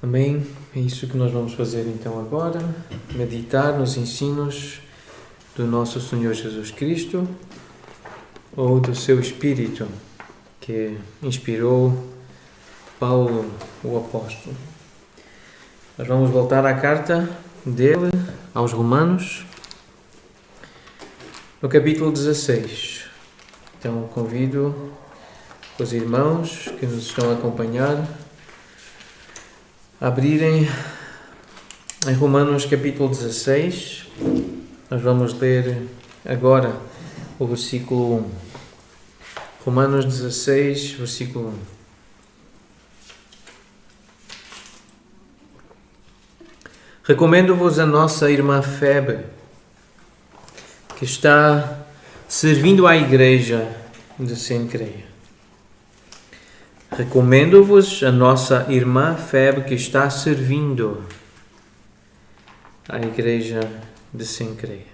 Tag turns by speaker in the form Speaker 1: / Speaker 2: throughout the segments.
Speaker 1: Amém? É isso que nós vamos fazer então agora, meditar nos ensinos do nosso Senhor Jesus Cristo ou do seu Espírito que inspirou Paulo, o apóstolo. Nós vamos voltar à carta dele aos Romanos, no capítulo 16. Então convido os irmãos que nos estão a acompanhar a abrirem em Romanos capítulo 16. Nós vamos ler agora o versículo 1. Romanos 16, versículo 1. Recomendo-vos a nossa irmã Febe, que está servindo à igreja de Cencreia. Recomendo-vos a nossa irmã Febe, que está servindo à igreja de Cencreia.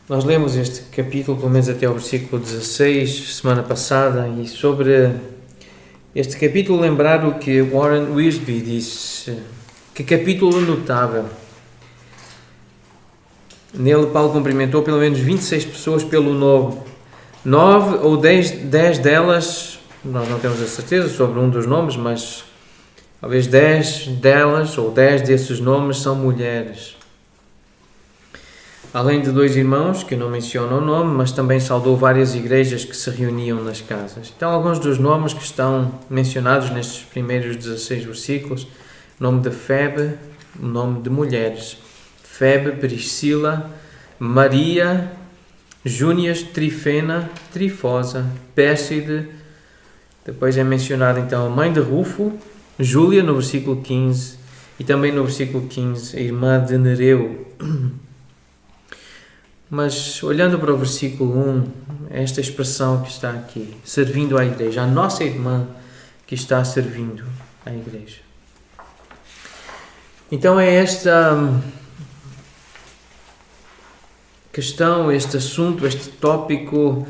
Speaker 1: Nós lemos este capítulo, pelo menos até ao versículo 16, semana passada, e sobre este capítulo lembrar o que Warren Wiersbe disse. Que capítulo notável. Nele Paulo cumprimentou pelo menos 26 pessoas pelo nome. 9 ou 10 delas, nós não temos a certeza sobre um dos nomes, mas talvez 10 delas ou 10 desses nomes são mulheres. Além de 2 irmãos, que não mencionam o nome, mas também saudou várias igrejas que se reuniam nas casas. Então, alguns dos nomes que estão mencionados nestes primeiros 16 versículos: o nome de Febe, o nome de mulheres. Febe, Priscila, Maria, Júnias, Trifena, Trifosa, Pérside. Depois é mencionada então a mãe de Rufo, Júlia, no versículo 15, e também no versículo 15, a irmã de Nereu. Mas olhando para o versículo 1, esta expressão que está aqui, servindo à igreja, a nossa irmã que está servindo à igreja. Então é esta questão, este assunto, este tópico,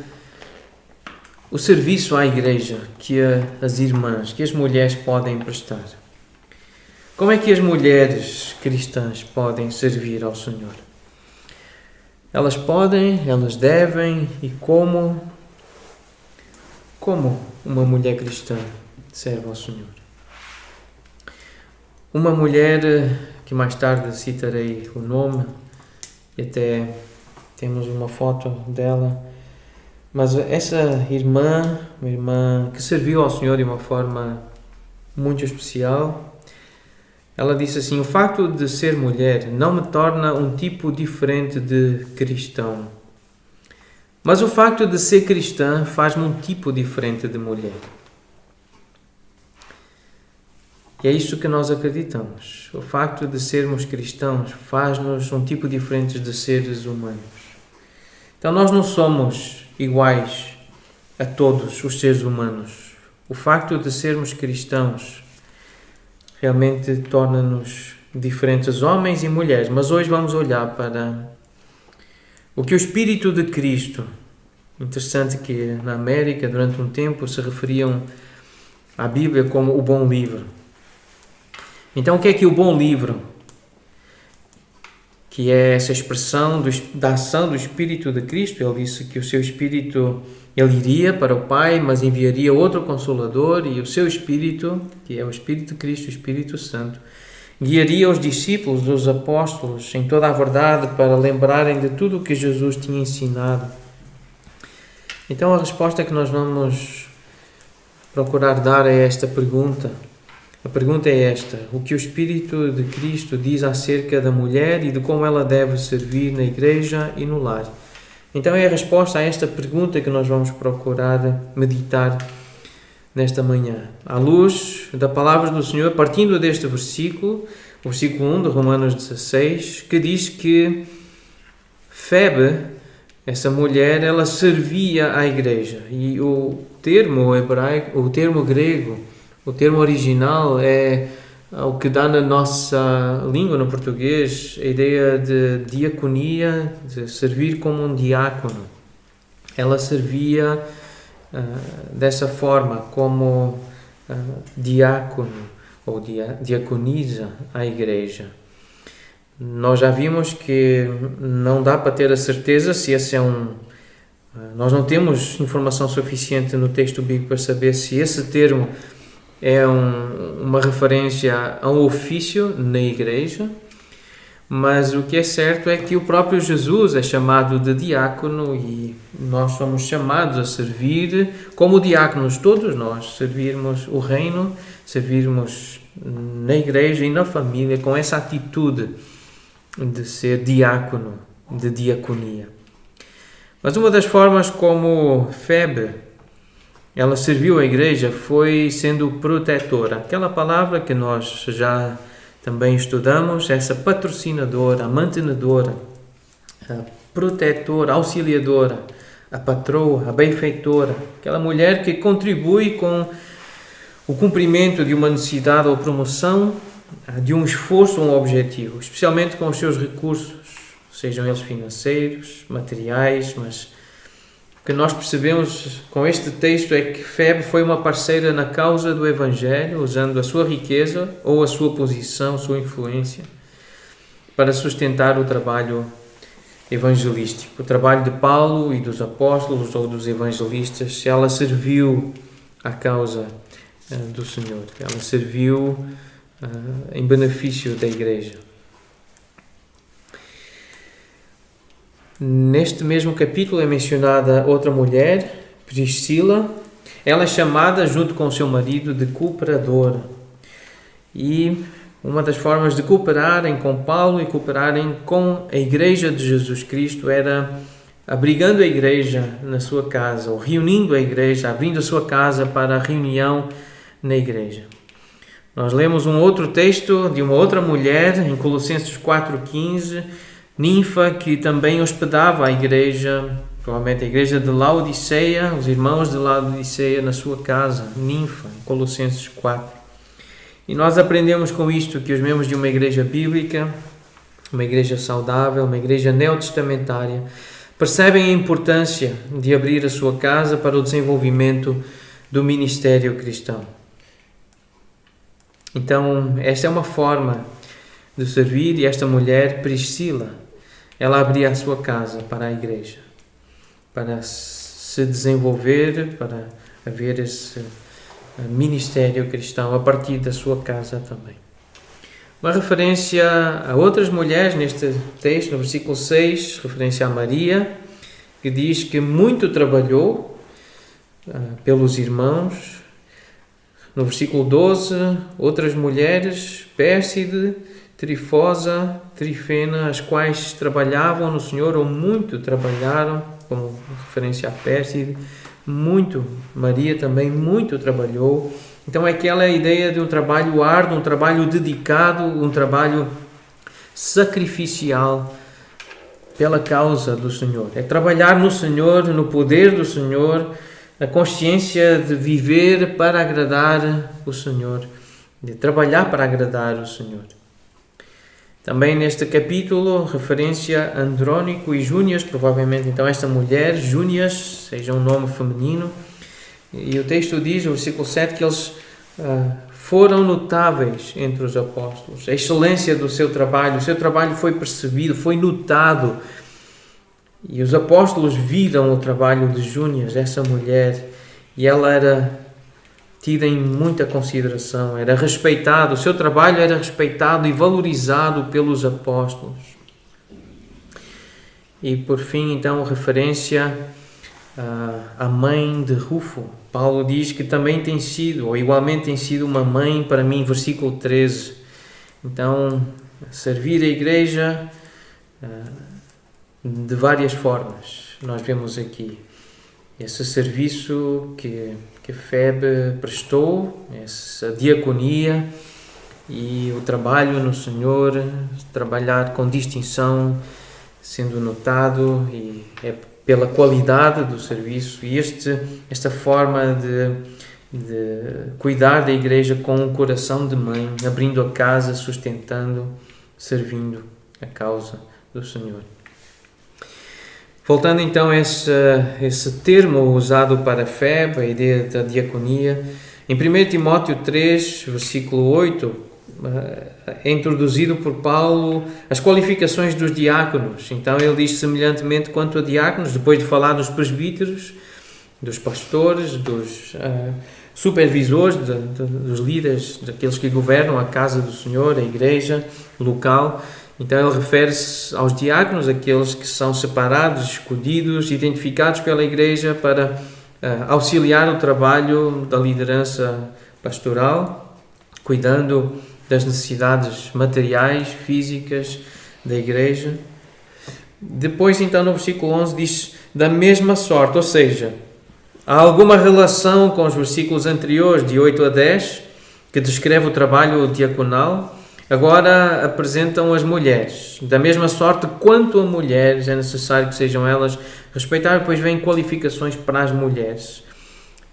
Speaker 1: o serviço à igreja que as irmãs, que as mulheres podem prestar. Como é que as mulheres cristãs podem servir ao Senhor? Elas podem, elas devem, e como uma mulher cristã serve ao Senhor? Uma mulher que mais tarde citarei o nome, e até temos uma foto dela, mas essa irmã, uma irmã que serviu ao Senhor de uma forma muito especial, ela disse assim: o facto de ser mulher não me torna um tipo diferente de cristão, mas o facto de ser cristã faz-me um tipo diferente de mulher. E é isso que nós acreditamos. O facto de sermos cristãos faz-nos um tipo diferente de seres humanos. Então nós não somos iguais a todos os seres humanos. O facto de sermos cristãos realmente torna-nos diferentes, homens e mulheres. Mas hoje vamos olhar para o que o Espírito de Cristo. Interessante que na América, durante um tempo, se referiam à Bíblia como o bom livro. Então, o que é o bom livro? Que é essa expressão da ação do Espírito de Cristo. Ele disse que o seu Espírito, ele iria para o Pai, mas enviaria outro Consolador, e o seu Espírito, que é o Espírito de Cristo, o Espírito Santo, guiaria os discípulos, os apóstolos, em toda a verdade, para lembrarem de tudo o que Jesus tinha ensinado. Então, a resposta que nós vamos procurar dar é esta pergunta. A pergunta é esta: o que o Espírito de Cristo diz acerca da mulher e de como ela deve servir na igreja e no lar? Então é a resposta a esta pergunta que nós vamos procurar meditar nesta manhã. À luz da palavra do Senhor, partindo deste versículo, o versículo 1 de Romanos 16, que diz que Febe, essa mulher, ela servia à igreja. E o termo hebraico, o termo grego, o termo original é o que dá na nossa língua, no português, a ideia de diaconia, de servir como um diácono. Ela servia dessa forma, como diácono ou diaconiza a igreja. Nós já vimos que não dá para ter a certeza se esse é nós não temos informação suficiente no texto bíblico para saber se esse termo é uma referência a um ofício na igreja, mas o que é certo é que o próprio Jesus é chamado de diácono e nós somos chamados a servir como diáconos, todos nós, servirmos o reino, servirmos na igreja e na família com essa atitude de ser diácono, de diaconia. Mas uma das formas como Febe ela serviu a igreja foi sendo protetora. Aquela palavra que nós já também estudamos, essa patrocinadora, a mantenedora, a protetora, a auxiliadora, a patroa, a benfeitora, aquela mulher que contribui com o cumprimento de uma necessidade ou promoção de um esforço ou um objetivo, especialmente com os seus recursos, sejam eles financeiros, materiais, mas o que nós percebemos com este texto é que Febe foi uma parceira na causa do Evangelho, usando a sua riqueza ou a sua posição, a sua influência, para sustentar o trabalho evangelístico. O trabalho de Paulo e dos apóstolos ou dos evangelistas, ela serviu à causa do Senhor, ela serviu em benefício da igreja. Neste mesmo capítulo é mencionada outra mulher, Priscila. Ela é chamada, junto com o seu marido, de cooperadora. E uma das formas de cooperarem com Paulo e cooperarem com a igreja de Jesus Cristo era abrigando a igreja na sua casa, ou reunindo a igreja, abrindo a sua casa para a reunião na igreja. Nós lemos um outro texto de uma outra mulher, em Colossenses 4,15, Ninfa, que também hospedava a igreja, provavelmente a igreja de Laodiceia, os irmãos de Laodiceia na sua casa, Ninfa, em Colossenses 4. E nós aprendemos com isto que os membros de uma igreja bíblica, uma igreja saudável, uma igreja neotestamentária, percebem a importância de abrir a sua casa para o desenvolvimento do ministério cristão. Então, esta é uma forma de servir, e esta mulher, Priscila, ela abria a sua casa para a igreja, para se desenvolver, para haver esse ministério cristão a partir da sua casa também. Uma referência a outras mulheres neste texto, no versículo 6, referência a Maria, que diz que muito trabalhou pelos irmãos. No versículo 12, outras mulheres, Pérside, Trifosa, Trifena, as quais trabalhavam no Senhor, ou muito trabalharam, como referência a Pérside, muito, Maria também muito trabalhou. Então é aquela ideia de um trabalho árduo, um trabalho dedicado, um trabalho sacrificial pela causa do Senhor. É trabalhar no Senhor, no poder do Senhor, a consciência de viver para agradar o Senhor, de trabalhar para agradar o Senhor. Também neste capítulo, referência a Andrónico e Júnias, provavelmente então esta mulher, Júnias, seja um nome feminino, e o texto diz, no versículo 7, que eles foram notáveis entre os apóstolos. A excelência do seu trabalho, o seu trabalho foi percebido, foi notado, e os apóstolos viram o trabalho de Júnias, essa mulher, e ela era tida em muita consideração, era respeitado, o seu trabalho era respeitado e valorizado pelos apóstolos. E por fim, então, referência à mãe de Rufo. Paulo diz que também tem sido, ou igualmente tem sido uma mãe para mim, versículo 13. Então, servir a igreja de várias formas, nós vemos aqui. Esse serviço que Febe prestou, essa diaconia e o trabalho no Senhor, trabalhar com distinção, sendo notado, e é pela qualidade do serviço, e esta forma de cuidar da igreja com um coração de mãe, abrindo a casa, sustentando, servindo a causa do Senhor. Voltando então a esse termo usado para Febe, a ideia da diaconia, Em 1 Timóteo 3, versículo 8, é introduzido por Paulo as qualificações dos diáconos. Então ele diz semelhantemente quanto a diáconos, depois de falar dos presbíteros, dos pastores, dos supervisores, dos líderes, daqueles que governam a casa do Senhor, a igreja local. Então ele refere-se aos diáconos, aqueles que são separados, escolhidos, identificados pela igreja para auxiliar o trabalho da liderança pastoral, cuidando das necessidades materiais, físicas da igreja. Depois, então, no versículo 11 diz da mesma sorte, ou seja, há alguma relação com os versículos anteriores, de 8 a 10, que descreve o trabalho diaconal. Agora apresentam as mulheres. Da mesma sorte, quanto a mulheres, é necessário que sejam elas respeitadas. Depois vêm qualificações para as mulheres.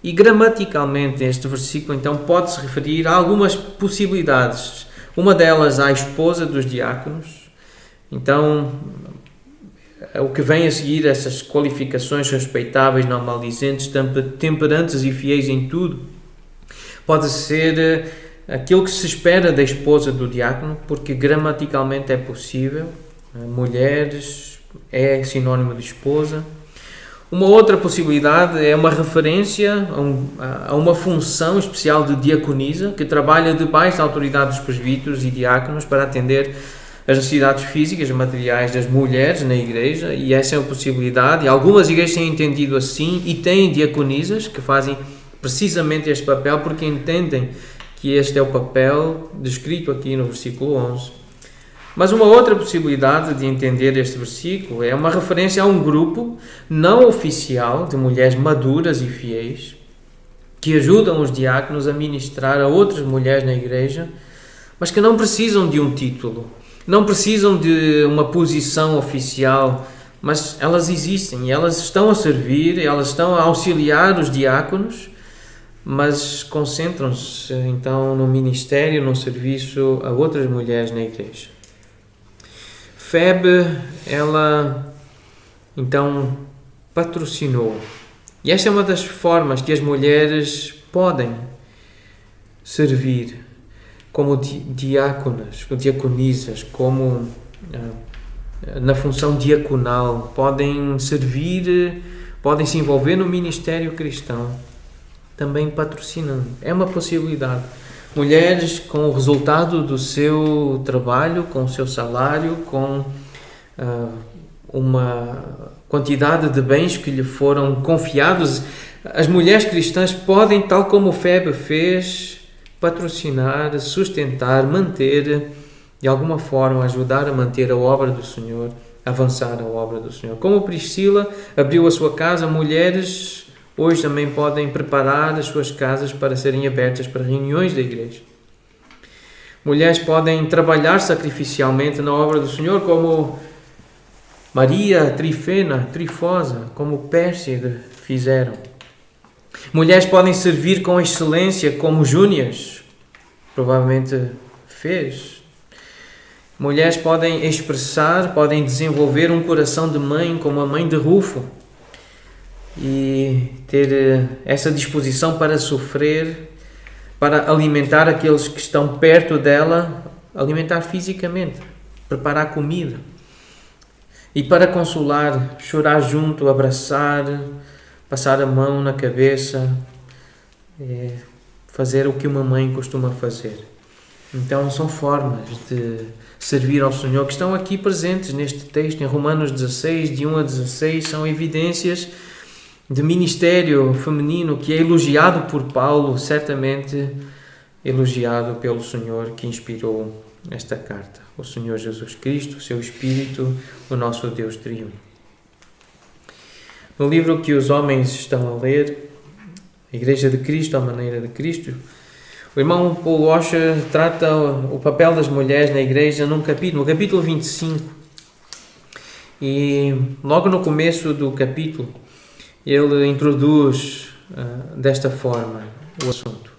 Speaker 1: E gramaticalmente este versículo então pode-se referir a algumas possibilidades. Uma delas à esposa dos diáconos. Então, o que vem a seguir, essas qualificações respeitáveis, não maldizentes, temperantes e fiéis em tudo, pode ser aquilo que se espera da esposa do diácono, porque gramaticalmente é possível. Mulheres é sinónimo de esposa. Uma outra possibilidade é uma referência a uma função especial de diaconisa, que trabalha debaixo da autoridade dos presbíteros e diáconos para atender as necessidades físicas e materiais das mulheres na igreja, e essa é uma possibilidade. E algumas igrejas têm entendido assim e têm diaconisas que fazem precisamente este papel, porque entendem que este é o papel descrito aqui no versículo 11. Mas uma outra possibilidade de entender este versículo é uma referência a um grupo não oficial de mulheres maduras e fiéis que ajudam os diáconos a ministrar a outras mulheres na igreja, mas que não precisam de um título, não precisam de uma posição oficial, mas elas existem e elas estão a servir, elas estão a auxiliar os diáconos, mas concentram-se então no ministério, no serviço a outras mulheres na igreja. Febe, ela então patrocinou. E esta é uma das formas que as mulheres podem servir como diáconas, diaconisas, como na função diaconal, podem servir, podem se envolver no ministério cristão, também patrocinando. É uma possibilidade. Mulheres com o resultado do seu trabalho, com o seu salário, com uma quantidade de bens que lhe foram confiados. As mulheres cristãs podem, tal como Febe fez, patrocinar, sustentar, manter, de alguma forma ajudar a manter a obra do Senhor, avançar a obra do Senhor. Como Priscila abriu a sua casa, mulheres hoje também podem preparar as suas casas para serem abertas para reuniões da igreja. Mulheres podem trabalhar sacrificialmente na obra do Senhor, como Maria, Trifena, Trifosa, como Pérsida fizeram. Mulheres podem servir com excelência, como Júnias provavelmente fez. Mulheres podem expressar, podem desenvolver um coração de mãe, como a mãe de Rufo, e ter essa disposição para sofrer, para alimentar aqueles que estão perto dela, alimentar fisicamente, preparar comida, e para consolar, chorar junto, abraçar, passar a mão na cabeça, fazer o que uma mãe costuma fazer. Então são formas de servir ao Senhor que estão aqui presentes neste texto, em Romanos 16, de 1 a 16, são evidências de ministério feminino que é elogiado por Paulo, certamente elogiado pelo Senhor que inspirou esta carta. O Senhor Jesus Cristo, o seu Espírito, o nosso Deus triuno. No livro que os homens estão a ler, A Igreja de Cristo, à maneira de Cristo, o irmão Paul Washer trata o papel das mulheres na igreja no capítulo 25. E logo no começo do capítulo, ele introduz desta forma o assunto.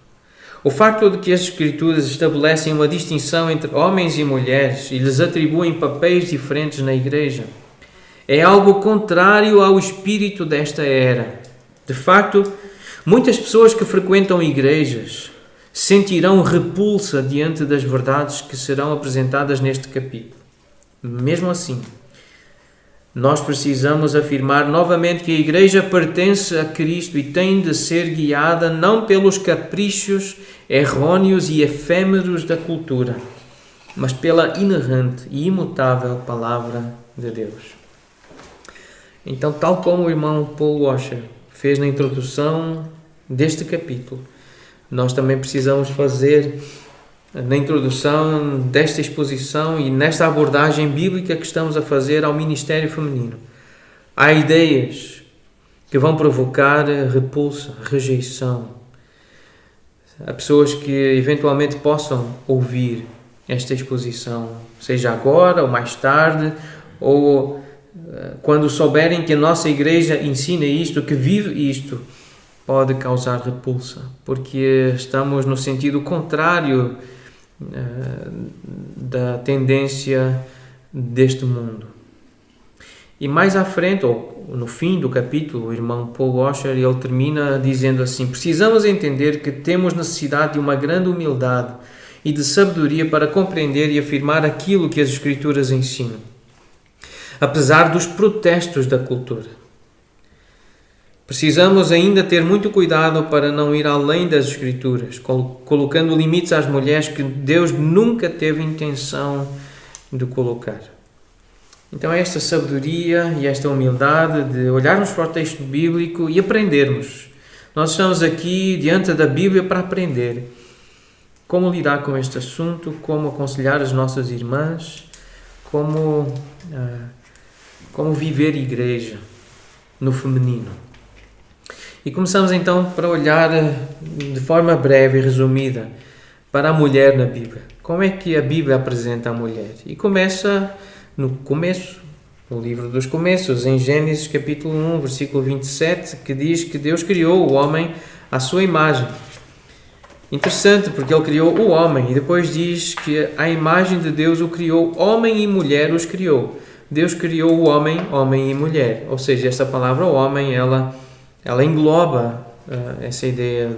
Speaker 1: O facto de que as Escrituras estabelecem uma distinção entre homens e mulheres e lhes atribuem papéis diferentes na igreja é algo contrário ao espírito desta era. De facto, Muitas pessoas que frequentam igrejas sentirão repulsa diante das verdades que serão apresentadas neste capítulo. Mesmo assim, nós precisamos afirmar novamente que a igreja pertence a Cristo e tem de ser guiada não pelos caprichos errôneos e efêmeros da cultura, mas pela inerrante e imutável Palavra de Deus. Então, tal como o irmão Paul Washer fez na introdução deste capítulo, nós também precisamos fazer na introdução desta exposição e nesta abordagem bíblica que estamos a fazer ao ministério feminino. Há ideias que vão provocar repulsa, rejeição. Há pessoas que eventualmente possam ouvir esta exposição, seja agora ou mais tarde, ou quando souberem que a nossa igreja ensina isto, que vive isto, pode causar repulsa, porque estamos no sentido contrário da tendência deste mundo. E mais à frente, ou no fim do capítulo, o irmão Paul Washer, ele termina dizendo assim: precisamos entender que temos necessidade de uma grande humildade e de sabedoria para compreender e afirmar aquilo que as Escrituras ensinam, apesar dos protestos da cultura. Precisamos ainda ter muito cuidado para não ir além das Escrituras, colocando limites às mulheres que Deus nunca teve intenção de colocar. Então é esta sabedoria e esta humildade de olharmos para o texto bíblico e aprendermos. Nós estamos aqui diante da Bíblia para aprender como lidar com este assunto, como aconselhar as nossas irmãs, como viver igreja no feminino. E começamos então para olhar de forma breve e resumida para a mulher na Bíblia. Como é que a Bíblia apresenta a mulher? E começa no começo, no livro dos começos, em Gênesis capítulo 1, versículo 27, que diz que Deus criou o homem à sua imagem. Interessante, porque Ele criou o homem e depois diz que a imagem de Deus o criou, homem e mulher os criou. Deus criou o homem, homem e mulher. Ou seja, esta palavra homem, ela engloba essa ideia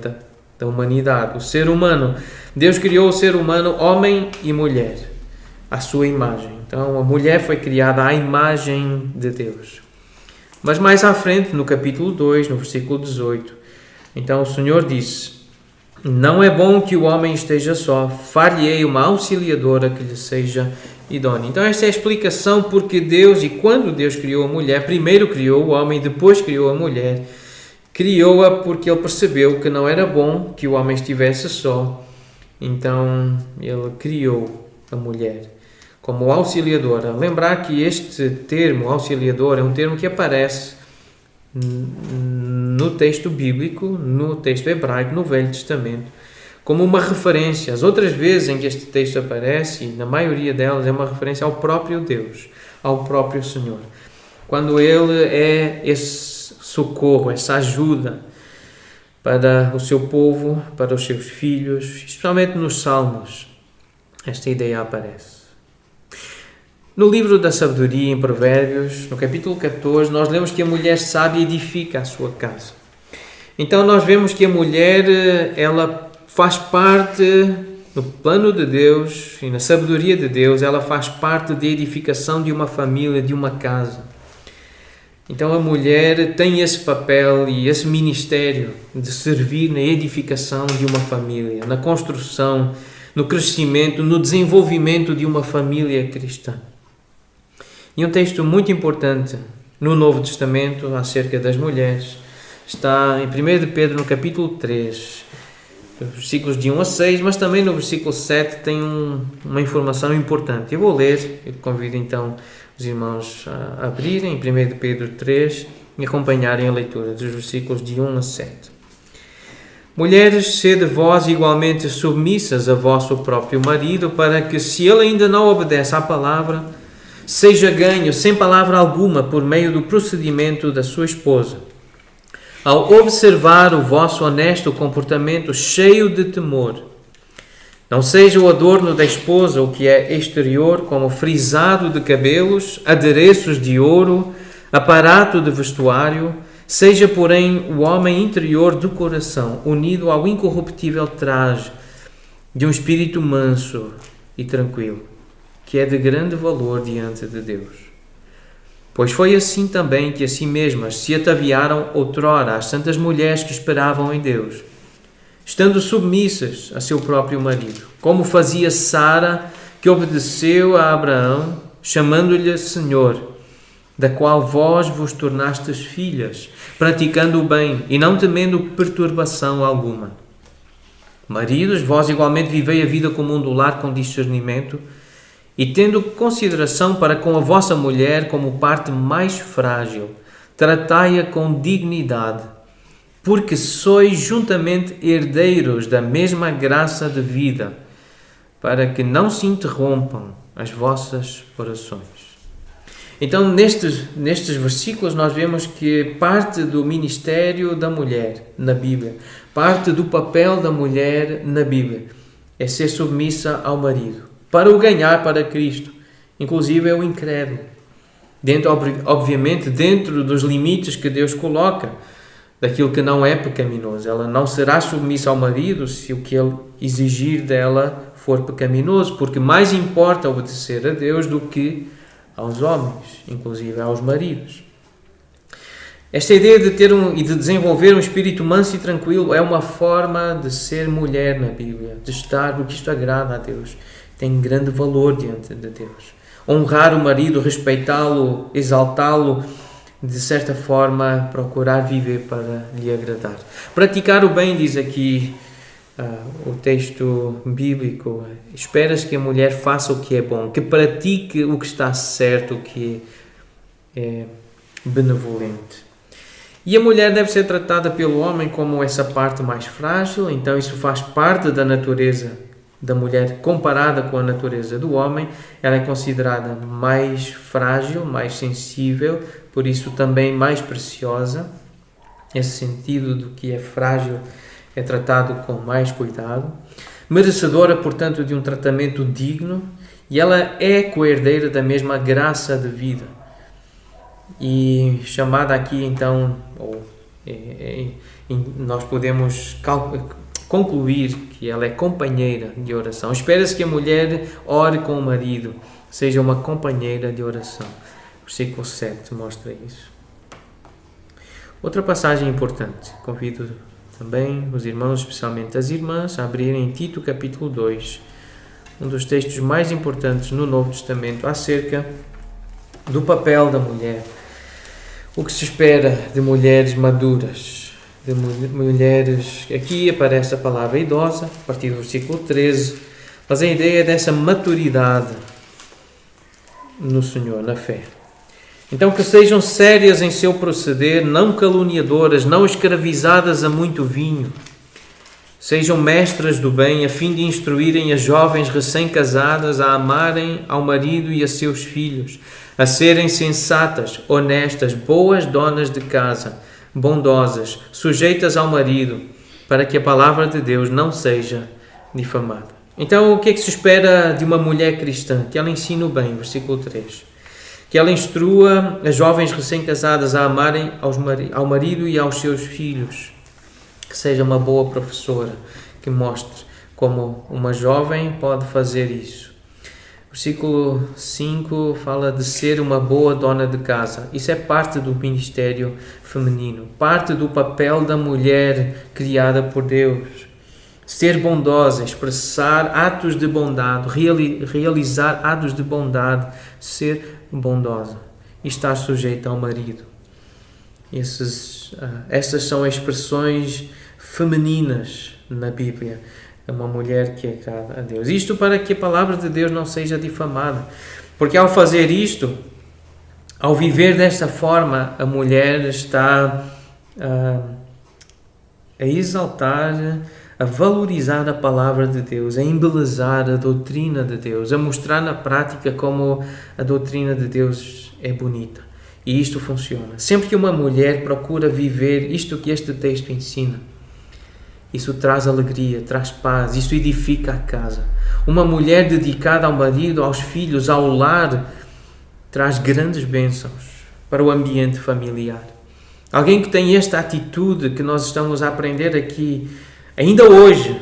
Speaker 1: da humanidade, o ser humano. Deus criou o ser humano, homem e mulher, à sua imagem. Então, a mulher foi criada à imagem de Deus. Mas mais à frente, no capítulo 2, no versículo 18, então o Senhor disse: não é bom que o homem esteja só, far-lhe-ei uma auxiliadora que lhe seja idônea. Então esta é a explicação porque Deus, e quando Deus criou a mulher, primeiro criou o homem, depois criou a mulher. Criou-a porque Ele percebeu que não era bom que o homem estivesse só. Então Ele criou a mulher como auxiliadora. Lembrar que este termo auxiliador é um termo que aparece no texto bíblico, no texto hebraico, no Velho Testamento, como uma referência. As outras vezes em que este texto aparece, na maioria delas, é uma referência ao próprio Deus, ao próprio Senhor. Quando Ele é esse socorro, essa ajuda para o seu povo, para os seus filhos, especialmente nos Salmos, esta ideia aparece. No livro da sabedoria, em Provérbios, no capítulo 14, nós lemos que a mulher sábia edifica a sua casa. Então nós vemos que a mulher, ela faz parte, no plano de Deus e na sabedoria de Deus, ela faz parte da edificação de uma família, de uma casa. Então a mulher tem esse papel e esse ministério de servir na edificação de uma família, na construção, no crescimento, no desenvolvimento de uma família cristã. E um texto muito importante no Novo Testamento acerca das mulheres está em 1 de Pedro, no capítulo 3, versículos de 1 a 6, mas também no versículo 7 tem uma informação importante. Eu vou ler, eu convido então os irmãos a abrirem em 1 de Pedro 3 e acompanharem a leitura dos versículos de 1 a 7. Mulheres, sede vós igualmente submissas a vosso próprio marido, para que, se ele ainda não obedece à palavra, seja ganho sem palavra alguma por meio do procedimento da sua esposa, ao observar o vosso honesto comportamento cheio de temor. Não seja o adorno da esposa o que é exterior, como frisado de cabelos, adereços de ouro, aparato de vestuário, Seja, porém, o homem interior do coração, unido ao incorruptível traje de um espírito manso e tranquilo, que é de grande valor diante de Deus. Pois foi assim também que a si mesmas se ataviaram outrora as santas mulheres que esperavam em Deus, estando submissas a seu próprio marido, como fazia Sara, que obedeceu a Abraão, chamando-lhe Senhor, da qual vós vos tornastes filhas, praticando o bem e não temendo perturbação alguma. Maridos, vós igualmente vivei a vida comum do lar com discernimento, e tendo consideração para com a vossa mulher como parte mais frágil, tratai-a com dignidade, porque sois juntamente herdeiros da mesma graça de vida, para que não se interrompam as vossas orações. Então, nestes versículos, nós vemos que parte do ministério da mulher na Bíblia, parte do papel da mulher na Bíblia, é ser submissa ao marido, para o ganhar para Cristo, inclusive é o incrédulo. Obviamente, dentro dos limites que Deus coloca, daquilo que não é pecaminoso. Ela não será submissa ao marido se o que ele exigir dela for pecaminoso, porque mais importa obedecer a Deus do que aos homens, inclusive aos maridos. Esta ideia de ter e de desenvolver um espírito manso e tranquilo é uma forma de ser mulher na Bíblia, de estar, porque isto agrada a Deus, tem grande valor diante de Deus. Honrar o marido, respeitá-lo, exaltá-lo, de certa forma procurar viver para lhe agradar. Praticar o bem, diz aqui o texto bíblico, esperas que a mulher faça o que é bom, que pratique o que está certo, o que é benevolente. E a mulher deve ser tratada pelo homem como essa parte mais frágil, então isso faz parte da natureza da mulher comparada com a natureza do homem. Ela é considerada mais frágil, mais sensível, por isso também mais preciosa. Esse sentido do que é frágil é tratado com mais cuidado. Merecedora, portanto, de um tratamento digno, e ela é coerdeira da mesma graça de vida. E chamada aqui, então, nós podemos concluir que ela é companheira de oração. Espera-se que a mulher ore com o marido, seja uma companheira de oração. Versículo 7 mostra isso. Outra passagem importante, convido também os irmãos, especialmente as irmãs, a abrirem Tito capítulo 2, um dos textos mais importantes no Novo Testamento acerca do papel da mulher. O que se espera de mulheres maduras, de mulheres... Aqui aparece a palavra idosa, a partir do versículo 13, mas a ideia é dessa maturidade no Senhor, na fé. Então, que sejam sérias em seu proceder, não caluniadoras, não escravizadas a muito vinho. Sejam mestras do bem, a fim de instruírem as jovens recém-casadas a amarem ao marido e a seus filhos, a serem sensatas, honestas, boas donas de casa, bondosas, sujeitas ao marido, para que a palavra de Deus não seja difamada. Então, o que é que se espera de uma mulher cristã? Que ela ensine o bem, versículo 3. Que ela instrua as jovens recém-casadas a amarem ao marido e aos seus filhos. Que seja uma boa professora, que mostre como uma jovem pode fazer isso. Versículo 5 fala de ser uma boa dona de casa. Isso é parte do ministério feminino, parte do papel da mulher criada por Deus. Ser bondosa, expressar atos de bondade, realizar atos de bondade, ser bondosa e estar sujeita ao marido. Essas são expressões femininas na Bíblia. É uma mulher que agrada a Deus. Isto para que a palavra de Deus não seja difamada. Porque ao fazer isto, ao viver desta forma, a mulher está a exaltar, a valorizar a palavra de Deus, a embelezar a doutrina de Deus, a mostrar na prática como a doutrina de Deus é bonita. E isto funciona. Sempre que uma mulher procura viver isto que este texto ensina, isso traz alegria, traz paz, isso edifica a casa. Uma mulher dedicada ao marido, aos filhos, ao lar, traz grandes bênçãos para o ambiente familiar. Alguém que tem esta atitude que nós estamos a aprender aqui, ainda hoje.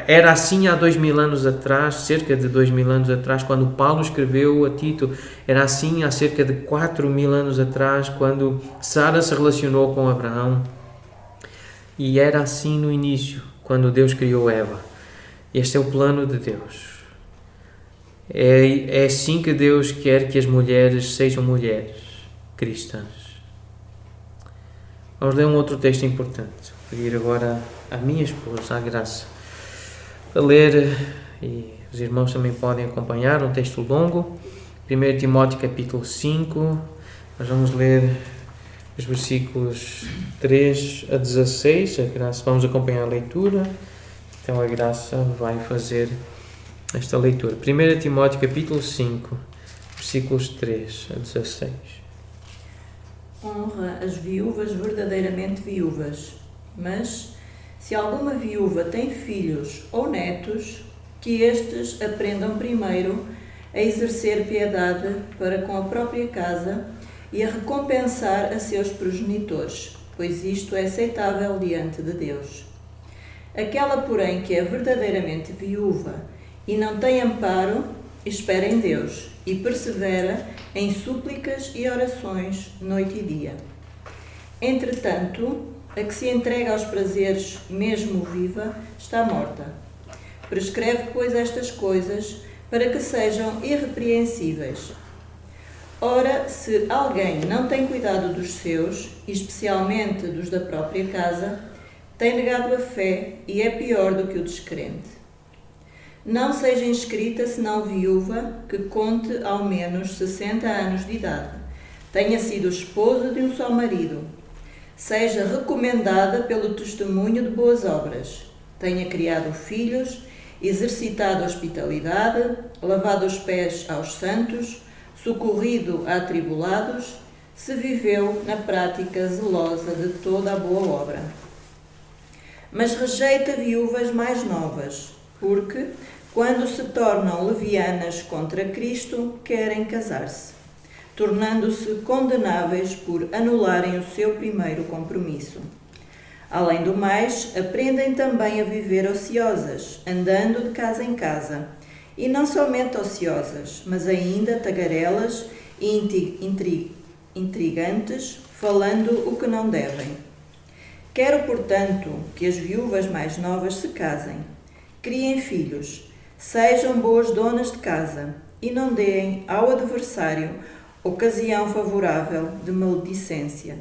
Speaker 1: Era assim há 2000 anos atrás, cerca de 2000 anos atrás, quando Paulo escreveu a Tito. Era assim há cerca de 4000 anos atrás, quando Sara se relacionou com Abraão. E era assim no início, quando Deus criou Eva. Este é o plano de Deus. É assim que Deus quer que as mulheres sejam mulheres cristãs. Vamos ler um outro texto importante. Vou pedir agora à minha esposa, à Graça, para ler, e os irmãos também podem acompanhar, um texto longo. 1 Timóteo capítulo 5, nós vamos ler os versículos 3 a 16. A Graça, vamos acompanhar a leitura, então a Graça vai fazer esta leitura. 1 Timóteo capítulo 5, versículos 3 a 16.
Speaker 2: Honra as viúvas verdadeiramente viúvas, mas se alguma viúva tem filhos ou netos, que estes aprendam primeiro a exercer piedade para com a própria casa e a recompensar a seus progenitores, pois isto é aceitável diante de Deus. Aquela, porém, que é verdadeiramente viúva e não tem amparo, espera em Deus e persevera em súplicas e orações noite e dia. Entretanto, a que se entrega aos prazeres, mesmo viva, está morta. Prescreve, pois, estas coisas, para que sejam irrepreensíveis. Ora, se alguém não tem cuidado dos seus, especialmente dos da própria casa, tem negado a fé e é pior do que o descrente. Não seja inscrita senão viúva que conte ao menos 60 anos de idade, tenha sido esposa de um só marido, seja recomendada pelo testemunho de boas obras, tenha criado filhos, exercitado a hospitalidade, lavado os pés aos santos, socorrido a atribulados, se viveu na prática zelosa de toda a boa obra. Mas rejeita viúvas mais novas, porque, quando se tornam levianas contra Cristo, querem casar-se, tornando-se condenáveis por anularem o seu primeiro compromisso. Além do mais, aprendem também a viver ociosas, andando de casa em casa, e não somente ociosas, mas ainda tagarelas e intrigantes, falando o que não devem. Quero, portanto, que as viúvas mais novas se casem, criem filhos, sejam boas donas de casa e não deem ao adversário ocasião favorável de maledicência.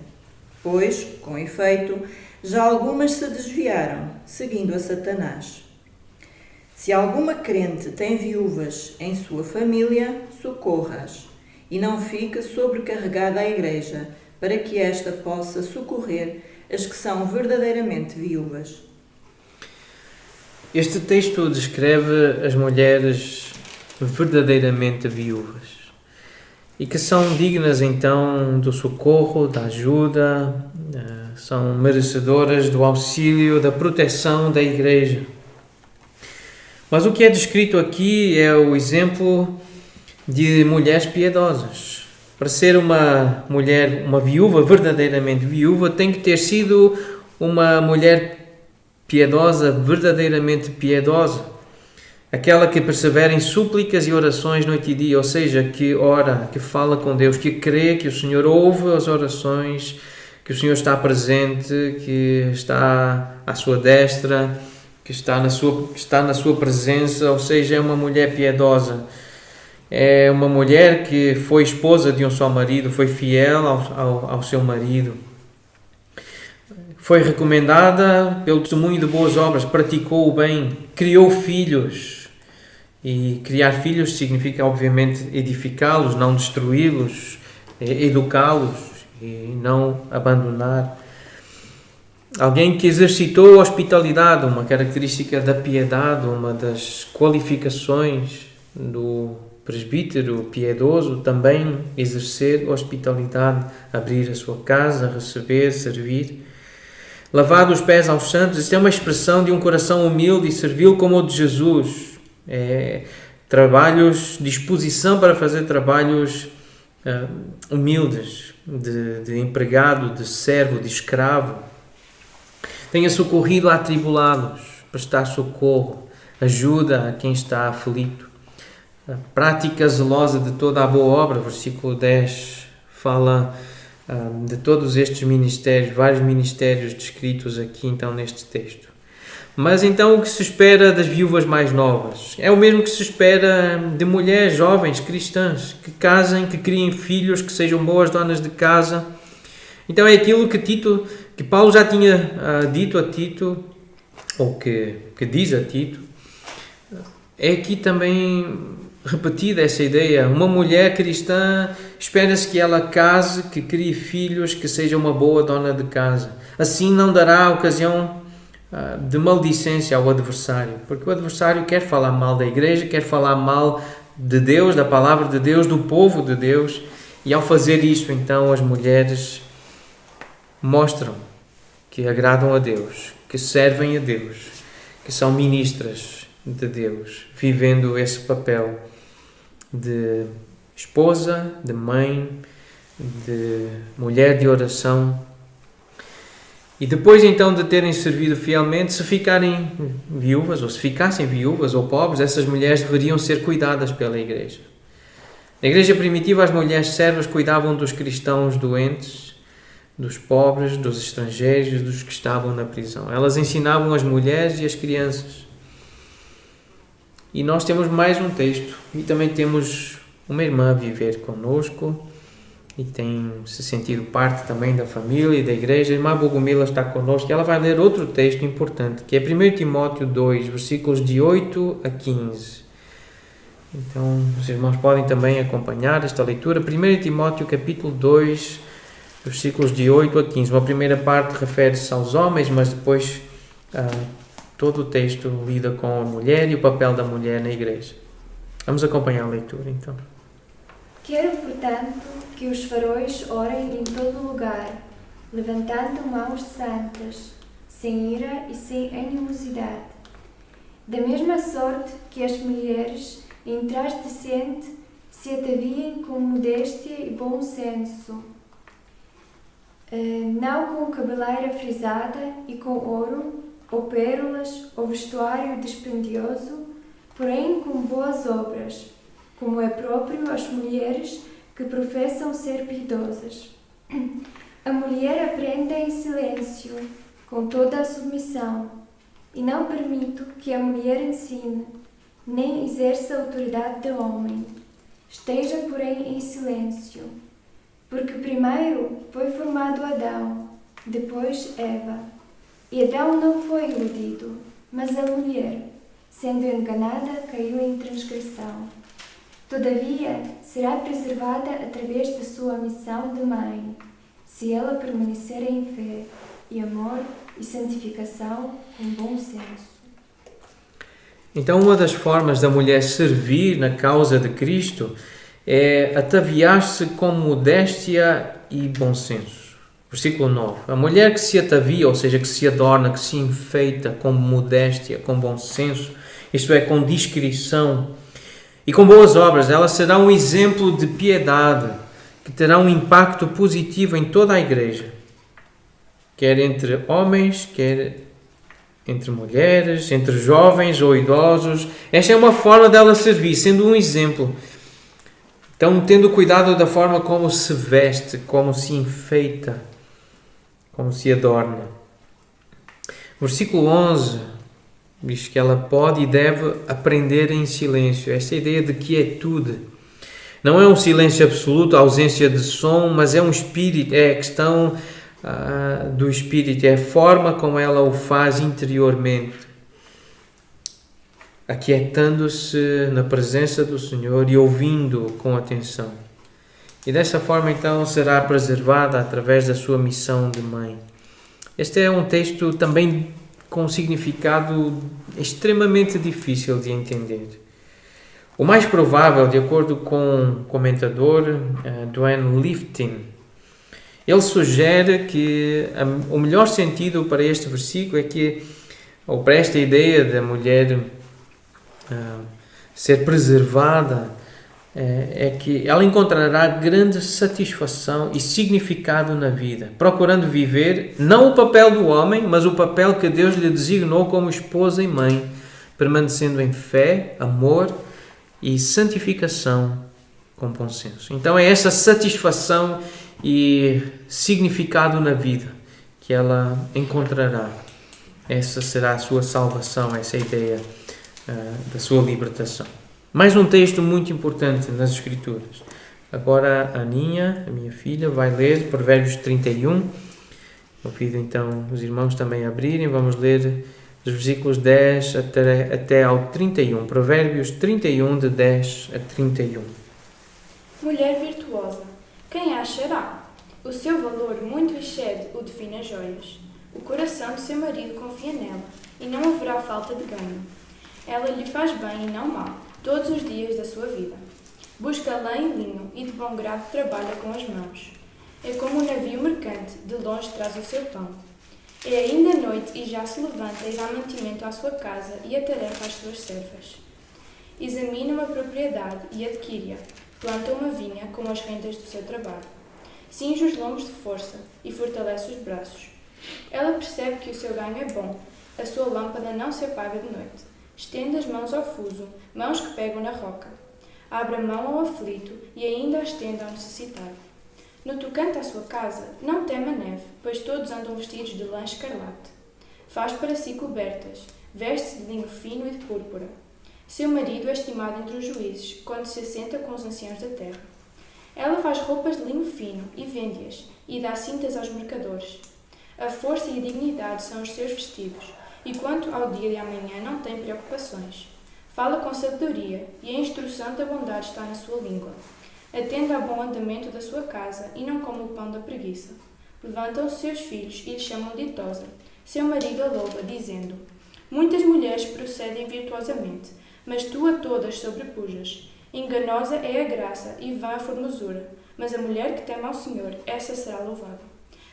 Speaker 2: Pois, com efeito, já algumas se desviaram, seguindo a Satanás. Se alguma crente tem viúvas em sua família, socorra-as, e não fique sobrecarregada a Igreja, para que esta possa socorrer as que são verdadeiramente viúvas.
Speaker 1: Este texto descreve as mulheres verdadeiramente viúvas e que são dignas então do socorro, da ajuda, são merecedoras do auxílio, da proteção da Igreja. Mas o que é descrito aqui é o exemplo de mulheres piedosas. Para ser uma mulher, uma viúva, verdadeiramente viúva, tem que ter sido uma mulher piedosa, verdadeiramente piedosa. Aquela que persevera em súplicas e orações noite e dia, ou seja, que ora, que fala com Deus, que crê que o Senhor ouve as orações, que o Senhor está presente, que está à sua destra, que está na sua presença, ou seja, é uma mulher piedosa. É uma mulher que foi esposa de um só marido, foi fiel ao seu marido. Foi recomendada pelo testemunho de boas obras, praticou o bem, criou filhos. E criar filhos significa, obviamente, edificá-los, não destruí-los, educá-los e não abandonar. Alguém que exercitou a hospitalidade, uma característica da piedade, uma das qualificações do presbítero piedoso, também exercer hospitalidade, abrir a sua casa, receber, servir. Lavado os pés aos santos, isto é uma expressão de um coração humilde e servil como o de Jesus. Disposição para fazer trabalhos humildes, de empregado, de servo, de escravo. Tenha socorrido a atribulados, prestar socorro, ajuda a quem está aflito. A prática zelosa de toda a boa obra, versículo 10, fala de todos estes ministérios, vários ministérios descritos aqui então neste texto. Mas então o que se espera das viúvas mais novas? É o mesmo que se espera de mulheres jovens cristãs, que casem, que criem filhos, que sejam boas donas de casa. Então é aquilo que Paulo já tinha dito a Tito, ou que diz a Tito. É aqui também repetida essa ideia. Uma mulher cristã, espera-se que ela case, que crie filhos, que seja uma boa dona de casa. Assim não dará ocasião de maldicência ao adversário, porque o adversário quer falar mal da igreja, quer falar mal de Deus, da palavra de Deus, do povo de Deus, e ao fazer isso, então, as mulheres mostram que agradam a Deus, que servem a Deus, que são ministras de Deus, vivendo esse papel de esposa, de mãe, de mulher de oração. E depois então de terem servido fielmente, se ficarem viúvas, ou se ficassem viúvas ou pobres, essas mulheres deveriam ser cuidadas pela igreja. Na igreja primitiva, as mulheres servas cuidavam dos cristãos doentes, dos pobres, dos estrangeiros, dos que estavam na prisão. Elas ensinavam as mulheres e as crianças. E nós temos mais um texto, e também temos uma irmã a viver conosco, e tem se sentido parte também da família e da igreja. A irmã Bogomila está connosco e ela vai ler outro texto importante, que é 1 Timóteo 2, versículos de 8 a 15. Então, os irmãos podem também acompanhar esta leitura. 1 Timóteo capítulo 2, versículos de 8 a 15. Uma primeira parte refere-se aos homens, mas depois todo o texto lida com a mulher e o papel da mulher na igreja. Vamos acompanhar a leitura, então.
Speaker 3: Quero, portanto, que os faróis orem em todo lugar, levantando mãos santas, sem ira e sem animosidade. Da mesma sorte que as mulheres, em traje decente, se ataviem com modéstia e bom senso, não com cabeleira frisada e com ouro, ou pérolas, ou vestuário dispendioso, porém com boas obras, como é próprio às mulheres que professam ser piedosas. A mulher aprenda em silêncio, com toda a submissão, e não permito que a mulher ensine, nem exerça a autoridade de homem. Esteja, porém, em silêncio, porque primeiro foi formado Adão, depois Eva. E Adão não foi iludido, mas a mulher, sendo enganada, caiu em transgressão. Todavia, será preservada através da sua missão de mãe, se ela permanecer em fé e amor e santificação com bom senso.
Speaker 1: Então, uma das formas da mulher servir na causa de Cristo é ataviar-se com modéstia e bom senso. Versículo 9. A mulher que se atavia, ou seja, que se adorna, que se enfeita com modéstia, com bom senso, isto é, com discrição, e com boas obras, ela será um exemplo de piedade que terá um impacto positivo em toda a igreja, quer entre homens, quer entre mulheres, entre jovens ou idosos. Esta é uma forma dela servir, sendo um exemplo. Então, tendo cuidado da forma como se veste, como se enfeita, como se adorna. Versículo 11 diz que ela pode e deve aprender em silêncio. Esta ideia de quietude. Não é um silêncio absoluto, a ausência de som, mas é um espírito, é a questão do espírito, é a forma como ela o faz interiormente. Aquietando-se na presença do Senhor e ouvindo com atenção. E dessa forma, então, será preservada através da sua missão de mãe. Este é um texto também com um significado extremamente difícil de entender. O mais provável, de acordo com o comentador Duane Lifton, ele sugere que o melhor sentido para este versículo é que, ou para esta ideia da mulher ser preservada é que ela encontrará grande satisfação e significado na vida, procurando viver não o papel do homem, mas o papel que Deus lhe designou como esposa e mãe, permanecendo em fé, amor e santificação com bom senso. Então é essa satisfação e significado na vida que ela encontrará. Essa será a sua salvação, essa é a ideia da sua libertação. Mais um texto muito importante nas Escrituras. Agora a Aninha, a minha filha, vai ler Provérbios 31. Convido então os irmãos também a abrirem. Vamos ler dos versículos 10 até ao 31. Provérbios 31, de 10 a 31.
Speaker 4: Mulher virtuosa, quem a achará? O seu valor muito excede o de finas joias. O coração do seu marido confia nela, e não haverá falta de ganho. Ela lhe faz bem e não mal, todos os dias da sua vida. Busca lã e linho, e de bom grado trabalha com as mãos. É como um navio mercante, de longe traz o seu pão. É ainda noite e já se levanta e dá mantimento à sua casa e atarefa às suas servas. Examina uma propriedade e adquire-a. Planta uma vinha com as rendas do seu trabalho. Cinge os lombos de força e fortalece os braços. Ela percebe que o seu ganho é bom. A sua lâmpada não se apaga de noite. Estende as mãos ao fuso, mãos que pegam na roca. Abre a mão ao aflito e ainda a estende ao necessitado. No tocante à sua casa, não teme a neve, pois todos andam vestidos de lã escarlate. Faz para si cobertas, veste-se de linho fino e de púrpura. Seu marido é estimado entre os juízes, quando se assenta com os anciãos da terra. Ela faz roupas de linho fino e vende-as, e dá cintas aos mercadores. A força e a dignidade são os seus vestidos, e quanto ao dia de amanhã não tem preocupações. Fala com sabedoria, e a instrução da bondade está na sua língua. Atende ao bom andamento da sua casa, e não come o pão da preguiça. Levantam os seus filhos e lhe chamam ditosa. Seu marido a louva, dizendo: Muitas mulheres procedem virtuosamente, mas tu a todas sobrepujas. Enganosa é a graça e vã a formosura, mas a mulher que teme ao Senhor, essa será louvada.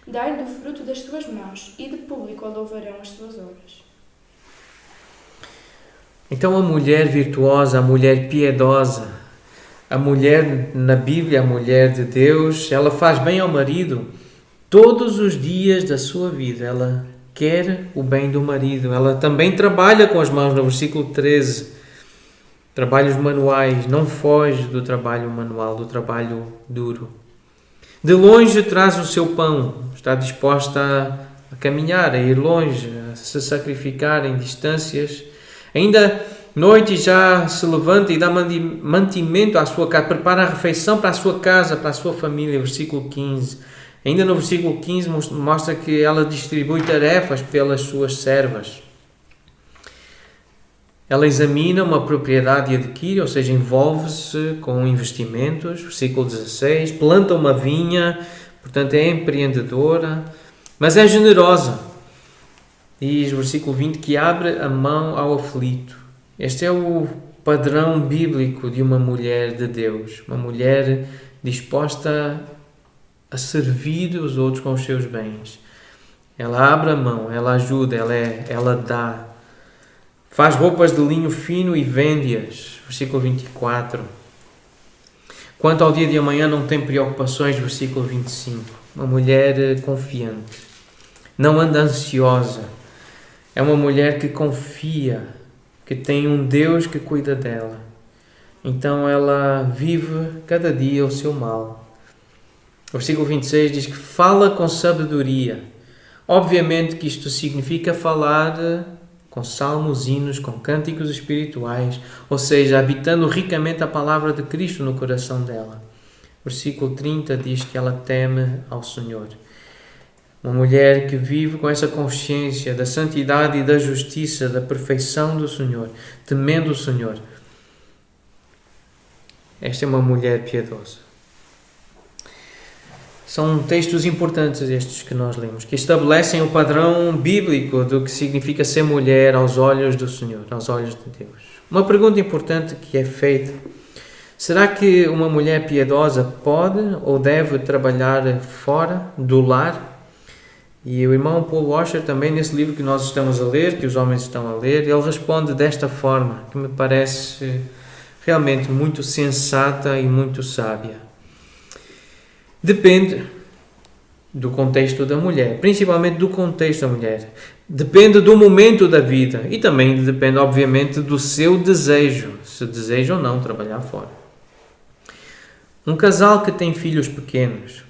Speaker 4: Dá-lhe do fruto das suas mãos, e de público a louvarão as suas obras.
Speaker 1: Então a mulher virtuosa, a mulher piedosa, a mulher na Bíblia, a mulher de Deus, ela faz bem ao marido todos os dias da sua vida. Ela quer o bem do marido. Ela também trabalha com as mãos, no versículo 13. Trabalhos manuais, não foge do trabalho manual, do trabalho duro. De longe traz o seu pão, está disposta a caminhar, a ir longe, a se sacrificar em distâncias. Ainda noite já se levanta e dá mantimento à sua casa, prepara a refeição para a sua casa, para a sua família, versículo 15. Ainda no versículo 15 mostra que ela distribui tarefas pelas suas servas. Ela examina uma propriedade e adquire, ou seja, envolve-se com investimentos, versículo 16, planta uma vinha, portanto é empreendedora, mas é generosa. Diz, versículo 20, que abre a mão ao aflito. Este é o padrão bíblico de uma mulher de Deus, uma mulher disposta a servir os outros com os seus bens. Ela abre a mão, ela ajuda, ela dá. Faz roupas de linho fino e vende-as. Versículo 24. Quanto ao dia de amanhã não tem preocupações. Versículo 25. Uma mulher confiante. Não anda ansiosa. É uma mulher que confia, que tem um Deus que cuida dela. Então ela vive cada dia o seu mal. O versículo 26 diz que fala com sabedoria. Obviamente que isto significa falar com salmos, hinos, com cânticos espirituais, ou seja, habitando ricamente a palavra de Cristo no coração dela. Versículo 30 diz que ela teme ao Senhor. Uma mulher que vive com essa consciência da santidade e da justiça, da perfeição do Senhor, temendo o Senhor. Esta é uma mulher piedosa. São textos importantes estes que nós lemos, que estabelecem o padrão bíblico do que significa ser mulher aos olhos do Senhor, aos olhos de Deus. Uma pergunta importante que é feita: será que uma mulher piedosa pode ou deve trabalhar fora do lar? E o irmão Paul Washer, também nesse livro que nós estamos a ler, que os homens estão a ler, ele responde desta forma, que me parece realmente muito sensata e muito sábia. Depende do contexto da mulher, principalmente do contexto da mulher. Depende do momento da vida e também depende, obviamente, do seu desejo, se deseja ou não trabalhar fora. Um casal que tem filhos pequenos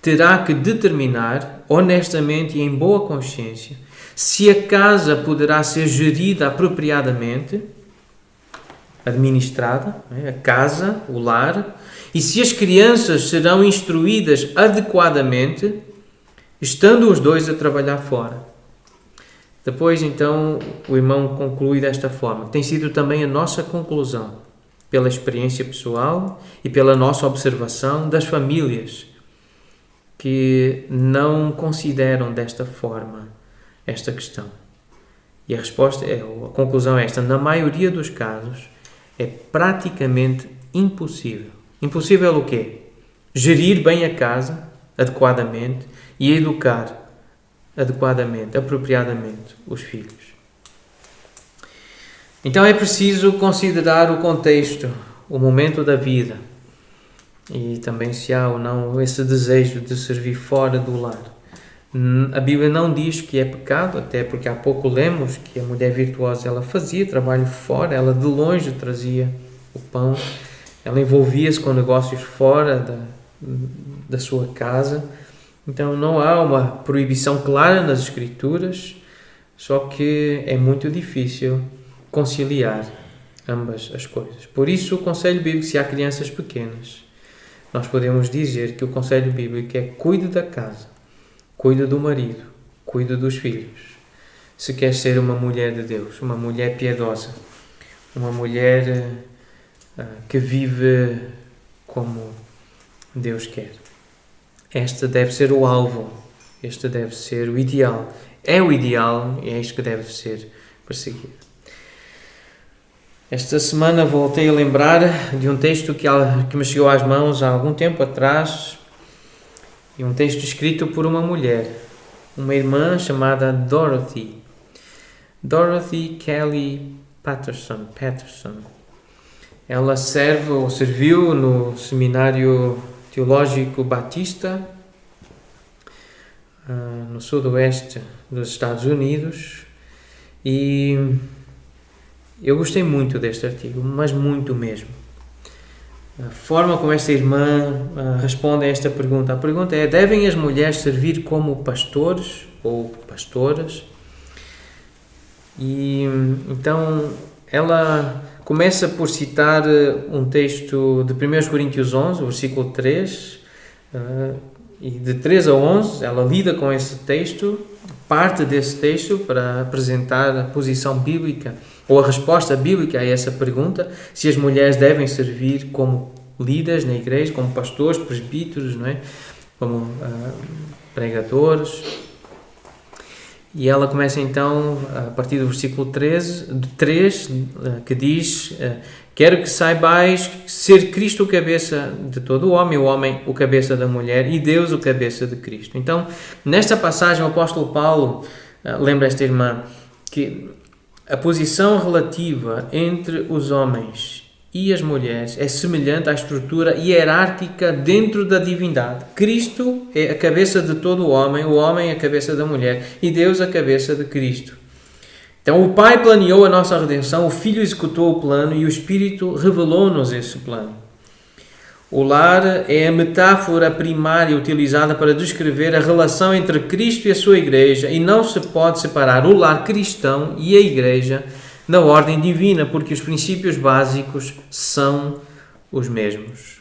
Speaker 1: terá que determinar, honestamente e em boa consciência, se a casa poderá ser gerida apropriadamente, administrada, a casa, o lar, e se as crianças serão instruídas adequadamente, estando os dois a trabalhar fora. Depois, então, o irmão conclui desta forma. Tem sido também a nossa conclusão, pela experiência pessoal e pela nossa observação das famílias que não consideram desta forma esta questão. E a resposta a conclusão é esta: na maioria dos casos é praticamente impossível. Impossível o quê? Gerir bem a casa adequadamente e educar adequadamente, apropriadamente os filhos. Então é preciso considerar o contexto, o momento da vida e também se há ou não esse desejo de servir fora do lar. A Bíblia não diz que é pecado, até porque há pouco lemos que a mulher virtuosa ela fazia trabalho fora, ela de longe trazia o pão, ela envolvia-se com negócios fora da sua casa. Então não há uma proibição clara nas Escrituras, só que é muito difícil conciliar ambas as coisas. Por isso o conselho bíblico, se há crianças pequenas, nós podemos dizer que o conselho bíblico é: cuide da casa, cuide do marido, cuide dos filhos. Se quer ser uma mulher de Deus, uma mulher piedosa, uma mulher que vive como Deus quer. Este deve ser o alvo, este deve ser o ideal. É o ideal e é isto que deve ser perseguido. Esta semana voltei a lembrar de um texto que me chegou às mãos há algum tempo atrás, e um texto escrito por uma mulher, uma irmã chamada Dorothy Kelly Patterson. Ela serviu no Seminário Teológico Batista no sudoeste dos Estados Unidos, e eu gostei muito deste artigo, mas muito mesmo. A forma como esta irmã responde a esta pergunta. A pergunta é: devem as mulheres servir como pastores ou pastoras? E então ela começa por citar um texto de 1 Coríntios 11, versículo 3, e de 3 a 11, ela lida com esse texto, parte desse texto para apresentar a posição bíblica, ou a resposta bíblica a essa pergunta, se as mulheres devem servir como líderes na igreja, como pastores, presbíteros, não é? Como pregadores. E ela começa então, a partir do versículo 3, que diz: quero que saibais ser Cristo o cabeça de todo o homem o cabeça da mulher e Deus o cabeça de Cristo. Então, nesta passagem, o apóstolo Paulo lembra esta irmã que a posição relativa entre os homens e as mulheres é semelhante à estrutura hierárquica dentro da divindade. Cristo é a cabeça de todo o homem é a cabeça da mulher e Deus a cabeça de Cristo. Então o Pai planeou a nossa redenção, o Filho executou o plano e o Espírito revelou-nos esse plano. O lar é a metáfora primária utilizada para descrever a relação entre Cristo e a sua igreja, e não se pode separar o lar cristão e a igreja na ordem divina, porque os princípios básicos são os mesmos.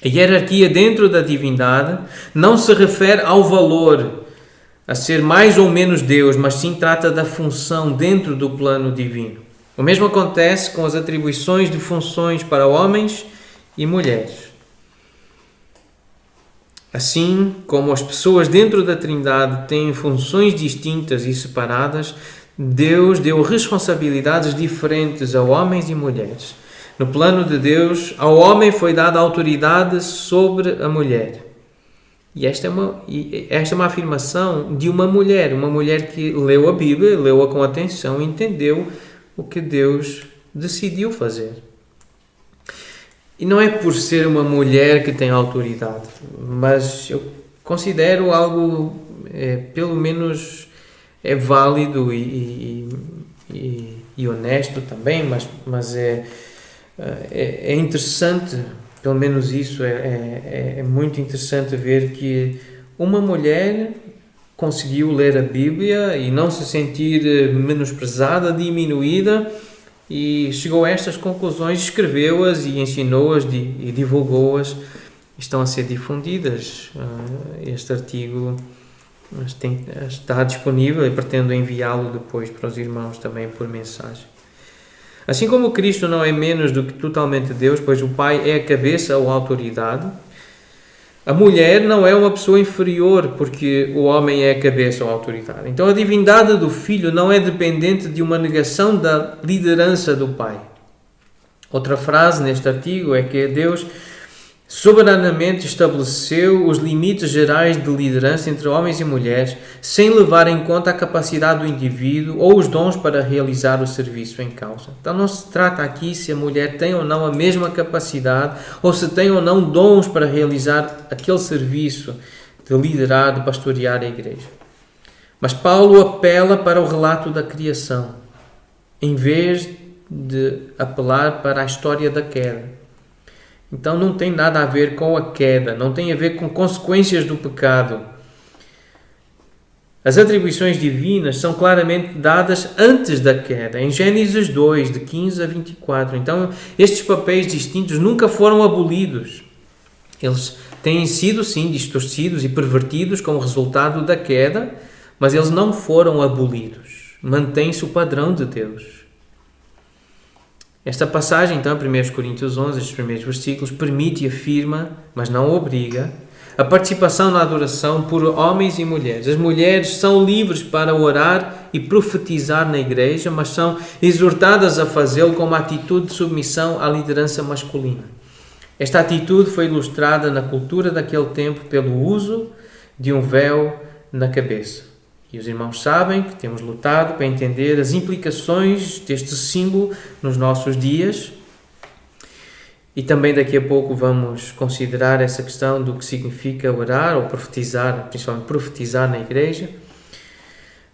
Speaker 1: A hierarquia dentro da divindade não se refere ao valor, a ser mais ou menos Deus, mas sim trata da função dentro do plano divino. O mesmo acontece com as atribuições de funções para homens e mulheres. Assim como as pessoas dentro da Trindade têm funções distintas e separadas, Deus deu responsabilidades diferentes a homens e mulheres. No plano de Deus, ao homem foi dada autoridade sobre a mulher. E esta é uma afirmação de uma mulher que leu a Bíblia, leu-a com atenção e entendeu o que Deus decidiu fazer. E não é por ser uma mulher que tem autoridade, mas eu considero algo, pelo menos, válido e honesto também, mas é interessante, pelo menos isso, é muito interessante ver que uma mulher conseguiu ler a Bíblia e não se sentir menosprezada, diminuída, e chegou a estas conclusões, escreveu-as e ensinou-as e divulgou-as. Estão a ser difundidas. Este artigo está disponível e pretendo enviá-lo depois para os irmãos também por mensagem. Assim como Cristo não é menos do que totalmente Deus, pois o Pai é a cabeça ou a autoridade, a mulher não é uma pessoa inferior, porque o homem é a cabeça ou a autoridade. Então a divindade do Filho não é dependente de uma negação da liderança do Pai. Outra frase neste artigo é que Deus soberanamente estabeleceu os limites gerais de liderança entre homens e mulheres, sem levar em conta a capacidade do indivíduo ou os dons para realizar o serviço em causa. Então não se trata aqui se a mulher tem ou não a mesma capacidade, ou se tem ou não dons para realizar aquele serviço de liderar, de pastorear a igreja. Mas Paulo apela para o relato da criação, em vez de apelar para a história da queda. Então não tem nada a ver com a queda, não tem a ver com consequências do pecado. As atribuições divinas são claramente dadas antes da queda, em Gênesis 2, de 15 a 24. Então estes papéis distintos nunca foram abolidos. Eles têm sido, sim, distorcidos e pervertidos como resultado da queda, mas eles não foram abolidos. Mantém-se o padrão de Deus. Esta passagem, então, 1 Coríntios 11, estes primeiros versículos, permite e afirma, mas não obriga, a participação na adoração por homens e mulheres. As mulheres são livres para orar e profetizar na igreja, mas são exortadas a fazê-lo com uma atitude de submissão à liderança masculina. Esta atitude foi ilustrada na cultura daquele tempo pelo uso de um véu na cabeça. E os irmãos sabem que temos lutado para entender as implicações deste símbolo nos nossos dias. E também daqui a pouco vamos considerar essa questão do que significa orar ou profetizar, principalmente profetizar na igreja.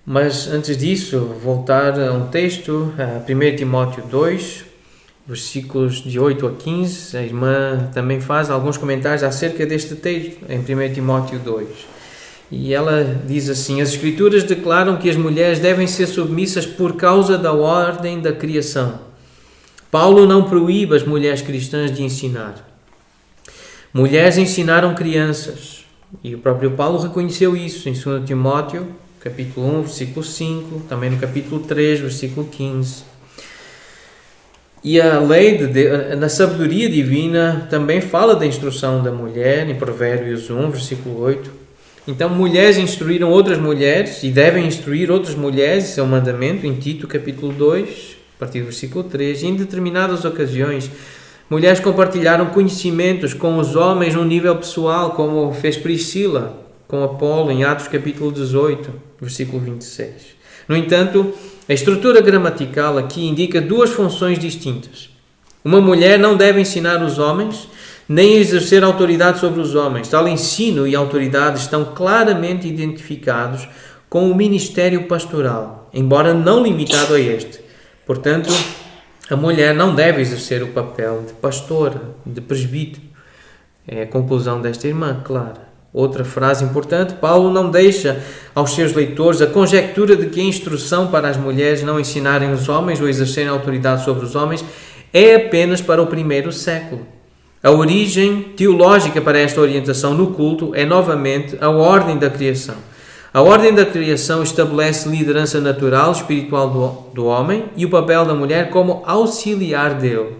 Speaker 1: Mas antes disso, voltar a um texto, a 1 Timóteo 2, versículos de 8 a 15. A irmã também faz alguns comentários acerca deste texto em 1 Timóteo 2. E ela diz assim: as Escrituras declaram que as mulheres devem ser submissas por causa da ordem da criação. Paulo não proíbe as mulheres cristãs de ensinar. Mulheres ensinaram crianças. E o próprio Paulo reconheceu isso em 2 Timóteo, capítulo 1, versículo 5, também no capítulo 3, versículo 15. E a lei, na sabedoria divina, também fala da instrução da mulher, em Provérbios 1, versículo 8. Então, mulheres instruíram outras mulheres e devem instruir outras mulheres, isso é um mandamento, em Tito, capítulo 2, a partir do versículo 3. E em determinadas ocasiões, mulheres compartilharam conhecimentos com os homens no nível pessoal, como fez Priscila com Apolo, em Atos, capítulo 18, versículo 26. No entanto, a estrutura gramatical aqui indica duas funções distintas. Uma mulher não deve ensinar os homens, nem exercer autoridade sobre os homens. Tal ensino e autoridade estão claramente identificados com o ministério pastoral, embora não limitado a este. Portanto, a mulher não deve exercer o papel de pastora, de presbítero. É a conclusão desta irmã, clara. Outra frase importante: Paulo não deixa aos seus leitores a conjectura de que a instrução para as mulheres não ensinarem os homens ou exercerem autoridade sobre os homens é apenas para o primeiro século. A origem teológica para esta orientação no culto é novamente a ordem da criação. A ordem da criação estabelece liderança natural, espiritual do homem e o papel da mulher como auxiliar dele.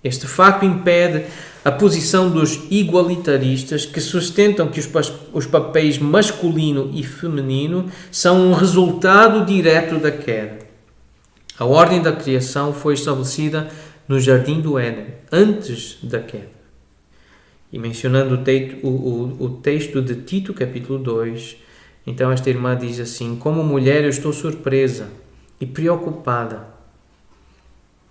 Speaker 1: Este facto impede a posição dos igualitaristas que sustentam que os papéis masculino e feminino são um resultado direto da queda. A ordem da criação foi estabelecida no Jardim do Éden, antes da queda. E mencionando o texto de Tito, capítulo 2, então esta irmã diz assim: como mulher eu estou surpresa e preocupada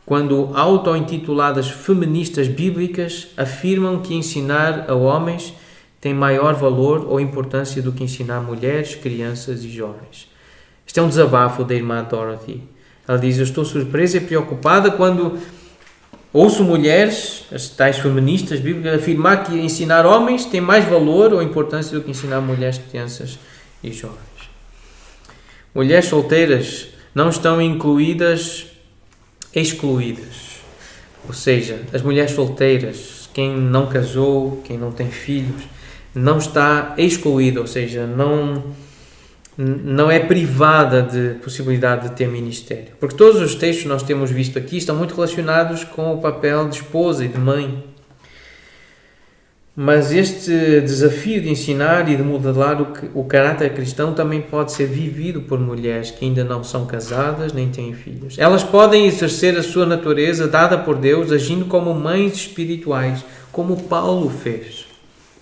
Speaker 1: quando auto-intituladas feministas bíblicas afirmam que ensinar a homens tem maior valor ou importância do que ensinar mulheres, crianças e jovens. Este é um desabafo da irmã Dorothy. Ela diz: eu estou surpresa e preocupada quando ouço mulheres, as tais feministas bíblicas, afirmar que ensinar homens tem mais valor ou importância do que ensinar mulheres, crianças e jovens. Mulheres solteiras não estão excluídas. Ou seja, as mulheres solteiras, quem não casou, quem não tem filhos, não está excluída, ou seja, não é privada de possibilidade de ter ministério. Porque todos os textos que nós temos visto aqui estão muito relacionados com o papel de esposa e de mãe. Mas este desafio de ensinar e de modelar o caráter cristão também pode ser vivido por mulheres que ainda não são casadas nem têm filhos. Elas podem exercer a sua natureza dada por Deus agindo como mães espirituais, como Paulo fez.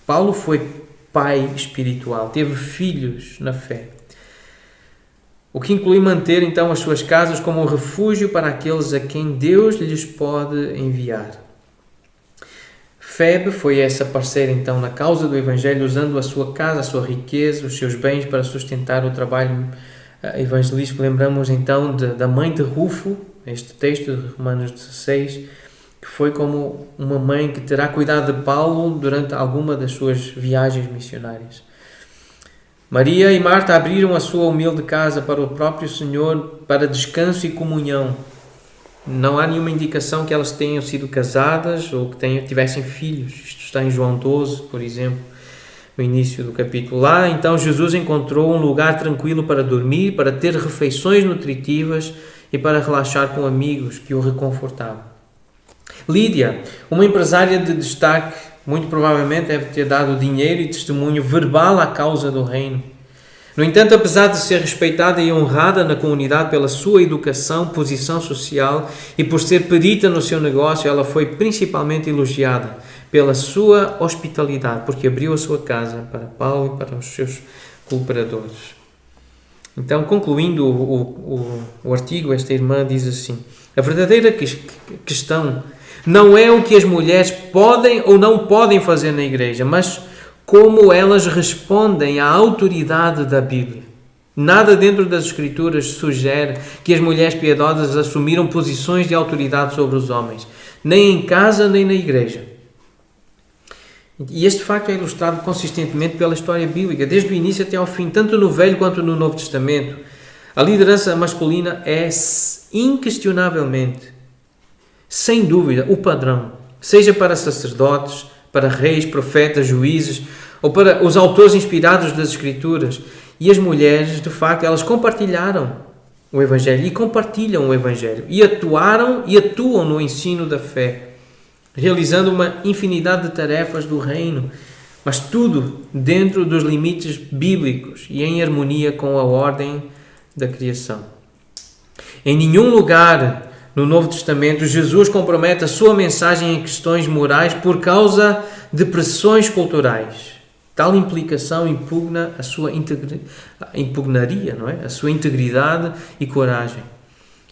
Speaker 1: Paulo foi pai espiritual, teve filhos na fé. O que inclui manter então as suas casas como um refúgio para aqueles a quem Deus lhes pode enviar. Febe foi essa parceira então na causa do Evangelho, usando a sua casa, a sua riqueza, os seus bens para sustentar o trabalho evangelístico. Lembramos então da mãe de Rufo, este texto de Romanos 16, que foi como uma mãe que terá cuidado de Paulo durante alguma das suas viagens missionárias. Maria e Marta abriram a sua humilde casa para o próprio Senhor, para descanso e comunhão. Não há nenhuma indicação que elas tenham sido casadas ou que tivessem filhos. Isto está em João 12, por exemplo, no início do capítulo. Lá, então, Jesus encontrou um lugar tranquilo para dormir, para ter refeições nutritivas e para relaxar com amigos que o reconfortavam. Lídia, uma empresária de destaque, muito provavelmente deve ter dado dinheiro e testemunho verbal à causa do reino. No entanto, apesar de ser respeitada e honrada na comunidade pela sua educação, posição social e por ser perita no seu negócio, ela foi principalmente elogiada pela sua hospitalidade, porque abriu a sua casa para Paulo e para os seus cooperadores. Então, concluindo o artigo, esta irmã diz assim: a verdadeira questão não é o que as mulheres podem ou não podem fazer na igreja, mas como elas respondem à autoridade da Bíblia. Nada dentro das Escrituras sugere que as mulheres piedosas assumiram posições de autoridade sobre os homens, nem em casa nem na igreja. E este facto é ilustrado consistentemente pela história bíblica, desde o início até ao fim, tanto no Velho quanto no Novo Testamento. A liderança masculina é inquestionavelmente, sem dúvida, o padrão, seja para sacerdotes, para reis, profetas, juízes ou para os autores inspirados das Escrituras. E as mulheres, de facto, elas compartilharam o Evangelho e compartilham o Evangelho e atuaram e atuam no ensino da fé, realizando uma infinidade de tarefas do reino, mas tudo dentro dos limites bíblicos e em harmonia com a ordem da criação. Em nenhum lugar no Novo Testamento, Jesus compromete a sua mensagem em questões morais por causa de pressões culturais. Tal implicação impugnaria, não é? A sua integridade e coragem,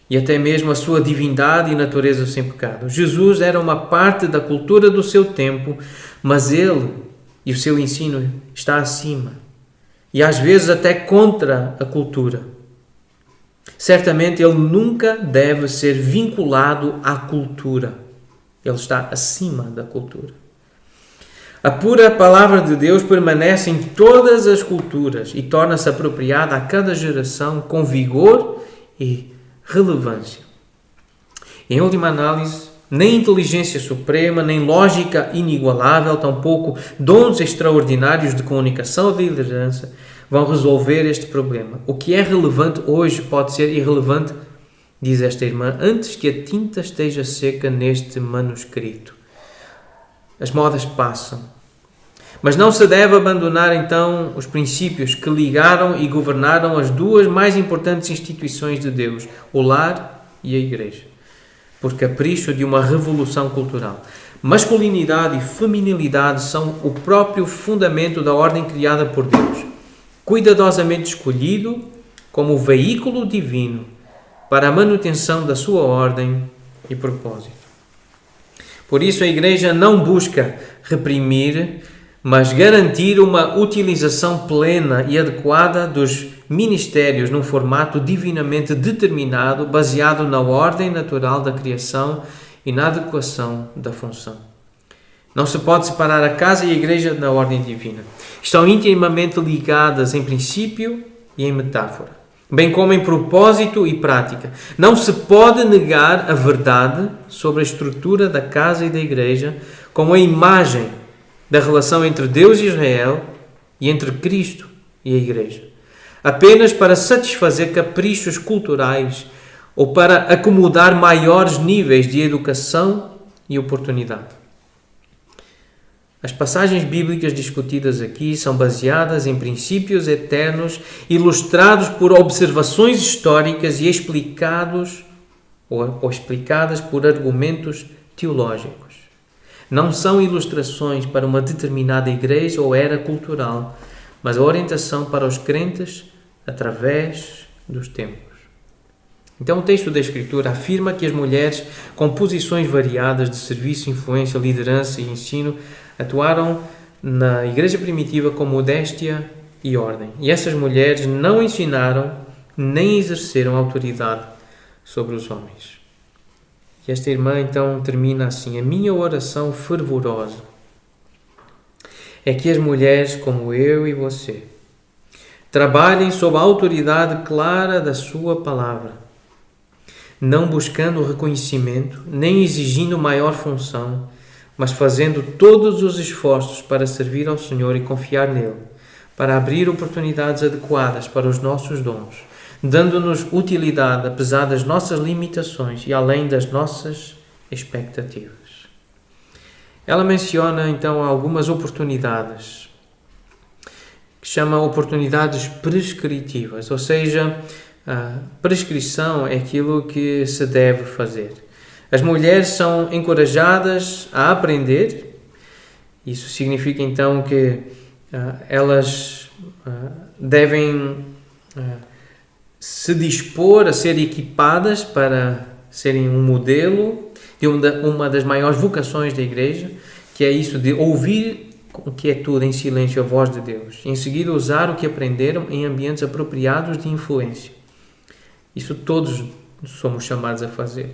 Speaker 1: e até mesmo a sua divindade e natureza sem pecado. Jesus era uma parte da cultura do seu tempo, mas ele e o seu ensino está acima, e às vezes até contra a cultura. Certamente ele nunca deve ser vinculado à cultura. Ele está acima da cultura. A pura palavra de Deus permanece em todas as culturas e torna-se apropriada a cada geração com vigor e relevância. Em última análise, nem inteligência suprema, nem lógica inigualável, tampouco dons extraordinários de comunicação ou de liderança vão resolver este problema. O que é relevante hoje pode ser irrelevante, diz esta irmã, antes que a tinta esteja seca neste manuscrito. As modas passam. Mas não se deve abandonar então os princípios que ligaram e governaram as duas mais importantes instituições de Deus, o lar e a igreja, por capricho de uma revolução cultural. Masculinidade e feminilidade são o próprio fundamento da ordem criada por Deus, cuidadosamente escolhido como veículo divino para a manutenção da sua ordem e propósito. Por isso a Igreja não busca reprimir, mas garantir uma utilização plena e adequada dos ministérios num formato divinamente determinado, baseado na ordem natural da criação e na adequação da função. Não se pode separar a casa e a Igreja da ordem divina. Estão intimamente ligadas em princípio e em metáfora, bem como em propósito e prática. Não se pode negar a verdade sobre a estrutura da casa e da Igreja como a imagem da relação entre Deus e Israel e entre Cristo e a Igreja, apenas para satisfazer caprichos culturais ou para acomodar maiores níveis de educação e oportunidade. As passagens bíblicas discutidas aqui são baseadas em princípios eternos, ilustrados por observações históricas e explicadas por argumentos teológicos. Não são ilustrações para uma determinada igreja ou era cultural, mas a orientação para os crentes através dos tempos. Então o texto da Escritura afirma que as mulheres com posições variadas de serviço, influência, liderança e ensino atuaram na igreja primitiva com modéstia e ordem. E essas mulheres não ensinaram nem exerceram autoridade sobre os homens. E esta irmã então termina assim: a minha oração fervorosa é que as mulheres como eu e você trabalhem sob a autoridade clara da sua palavra, não buscando reconhecimento, nem exigindo maior função, mas fazendo todos os esforços para servir ao Senhor e confiar nele, para abrir oportunidades adequadas para os nossos dons, dando-nos utilidade apesar das nossas limitações e além das nossas expectativas. Ela menciona então algumas oportunidades, que chama oportunidades prescritivas, ou seja, a prescrição é aquilo que se deve fazer. As mulheres são encorajadas a aprender. Isso significa então que elas devem se dispor a ser equipadas para serem um modelo de uma das maiores vocações da Igreja, que é isso de ouvir com quietude em silêncio a voz de Deus, e em seguida usar o que aprenderam em ambientes apropriados de influência. Isso todos somos chamados a fazer.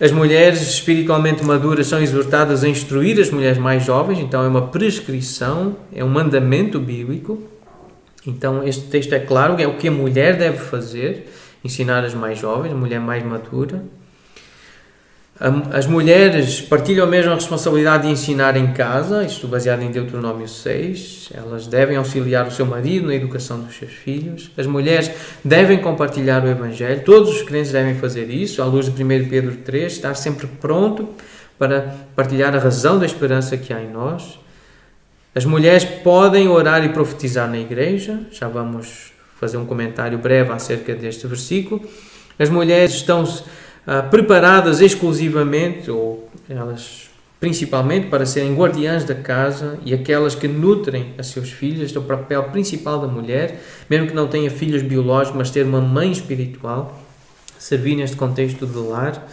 Speaker 1: As mulheres espiritualmente maduras são exortadas a instruir as mulheres mais jovens, então é uma prescrição, é um mandamento bíblico. Então este texto é claro, é o que a mulher deve fazer, ensinar as mais jovens, a mulher mais madura. As mulheres partilham a mesma responsabilidade de ensinar em casa, isto baseado em Deuteronômio 6. Elas devem auxiliar o seu marido na educação dos seus filhos. As mulheres devem compartilhar o Evangelho. Todos os crentes devem fazer isso, à luz de 1 Pedro 3, estar sempre pronto para partilhar a razão da esperança que há em nós. As mulheres podem orar e profetizar na igreja. Já vamos fazer um comentário breve acerca deste versículo. As mulheres estão preparadas exclusivamente, ou elas principalmente, para serem guardiãs da casa e aquelas que nutrem a seus filhos. Este é o papel principal da mulher, mesmo que não tenha filhos biológicos, mas ter uma mãe espiritual, servir neste contexto de lar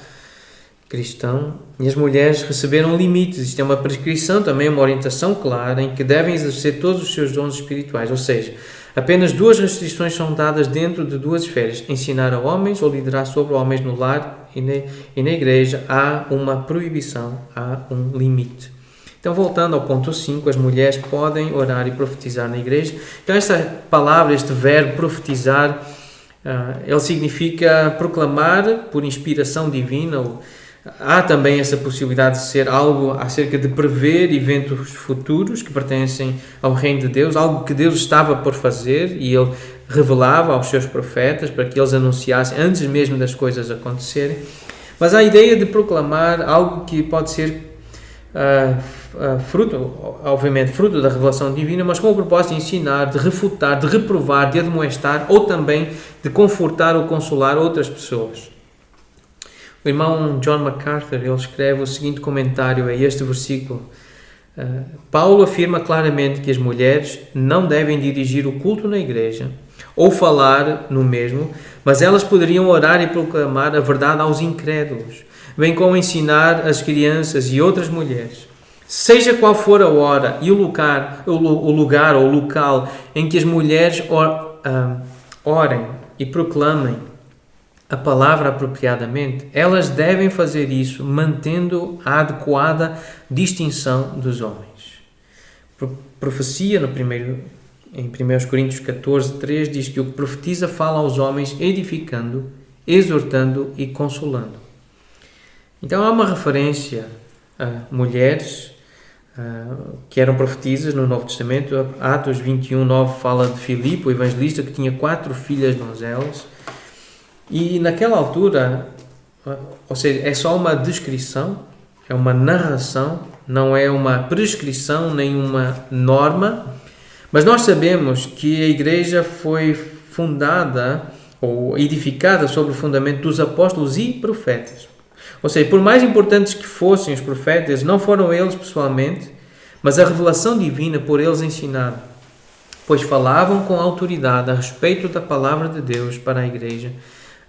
Speaker 1: cristão. E as mulheres receberam limites. Isto é uma prescrição, também uma orientação clara em que devem exercer todos os seus dons espirituais, ou seja, apenas duas restrições são dadas dentro de duas esferas: ensinar a homens ou liderar sobre homens no lar e na igreja. Há uma proibição, há um limite. Então, voltando ao ponto 5, as mulheres podem orar e profetizar na igreja. Então, esta palavra, este verbo profetizar, ele significa proclamar por inspiração divina. Há também essa possibilidade de ser algo acerca de prever eventos futuros que pertencem ao reino de Deus, algo que Deus estava por fazer e Ele revelava aos seus profetas para que eles anunciassem antes mesmo das coisas acontecerem. Mas há a ideia de proclamar algo que pode ser obviamente fruto da revelação divina, mas com o propósito de ensinar, de refutar, de reprovar, de admoestar ou também de confortar ou consolar outras pessoas. O irmão John MacArthur, ele escreve o seguinte comentário a este versículo. Paulo afirma claramente que as mulheres não devem dirigir o culto na igreja ou falar no mesmo, mas elas poderiam orar e proclamar a verdade aos incrédulos, bem como ensinar as crianças e outras mulheres. Seja qual for a hora e o lugar ou local em que as mulheres orem e proclamem a palavra apropriadamente, elas devem fazer isso mantendo a adequada distinção dos homens. Profecia em 1 Coríntios 14:3 diz que o que profetiza fala aos homens edificando, exortando e consolando. Então há uma referência a mulheres que eram profetisas no Novo Testamento. Atos 21:9 fala de Filipe, o evangelista, que tinha 4 filhas donzelas. E naquela altura, ou seja, é só uma descrição, é uma narração, não é uma prescrição nem uma norma, mas nós sabemos que a igreja foi fundada ou edificada sobre o fundamento dos apóstolos e profetas. Ou seja, por mais importantes que fossem os profetas, não foram eles pessoalmente, mas a revelação divina por eles ensinada, pois falavam com autoridade a respeito da palavra de Deus para a igreja,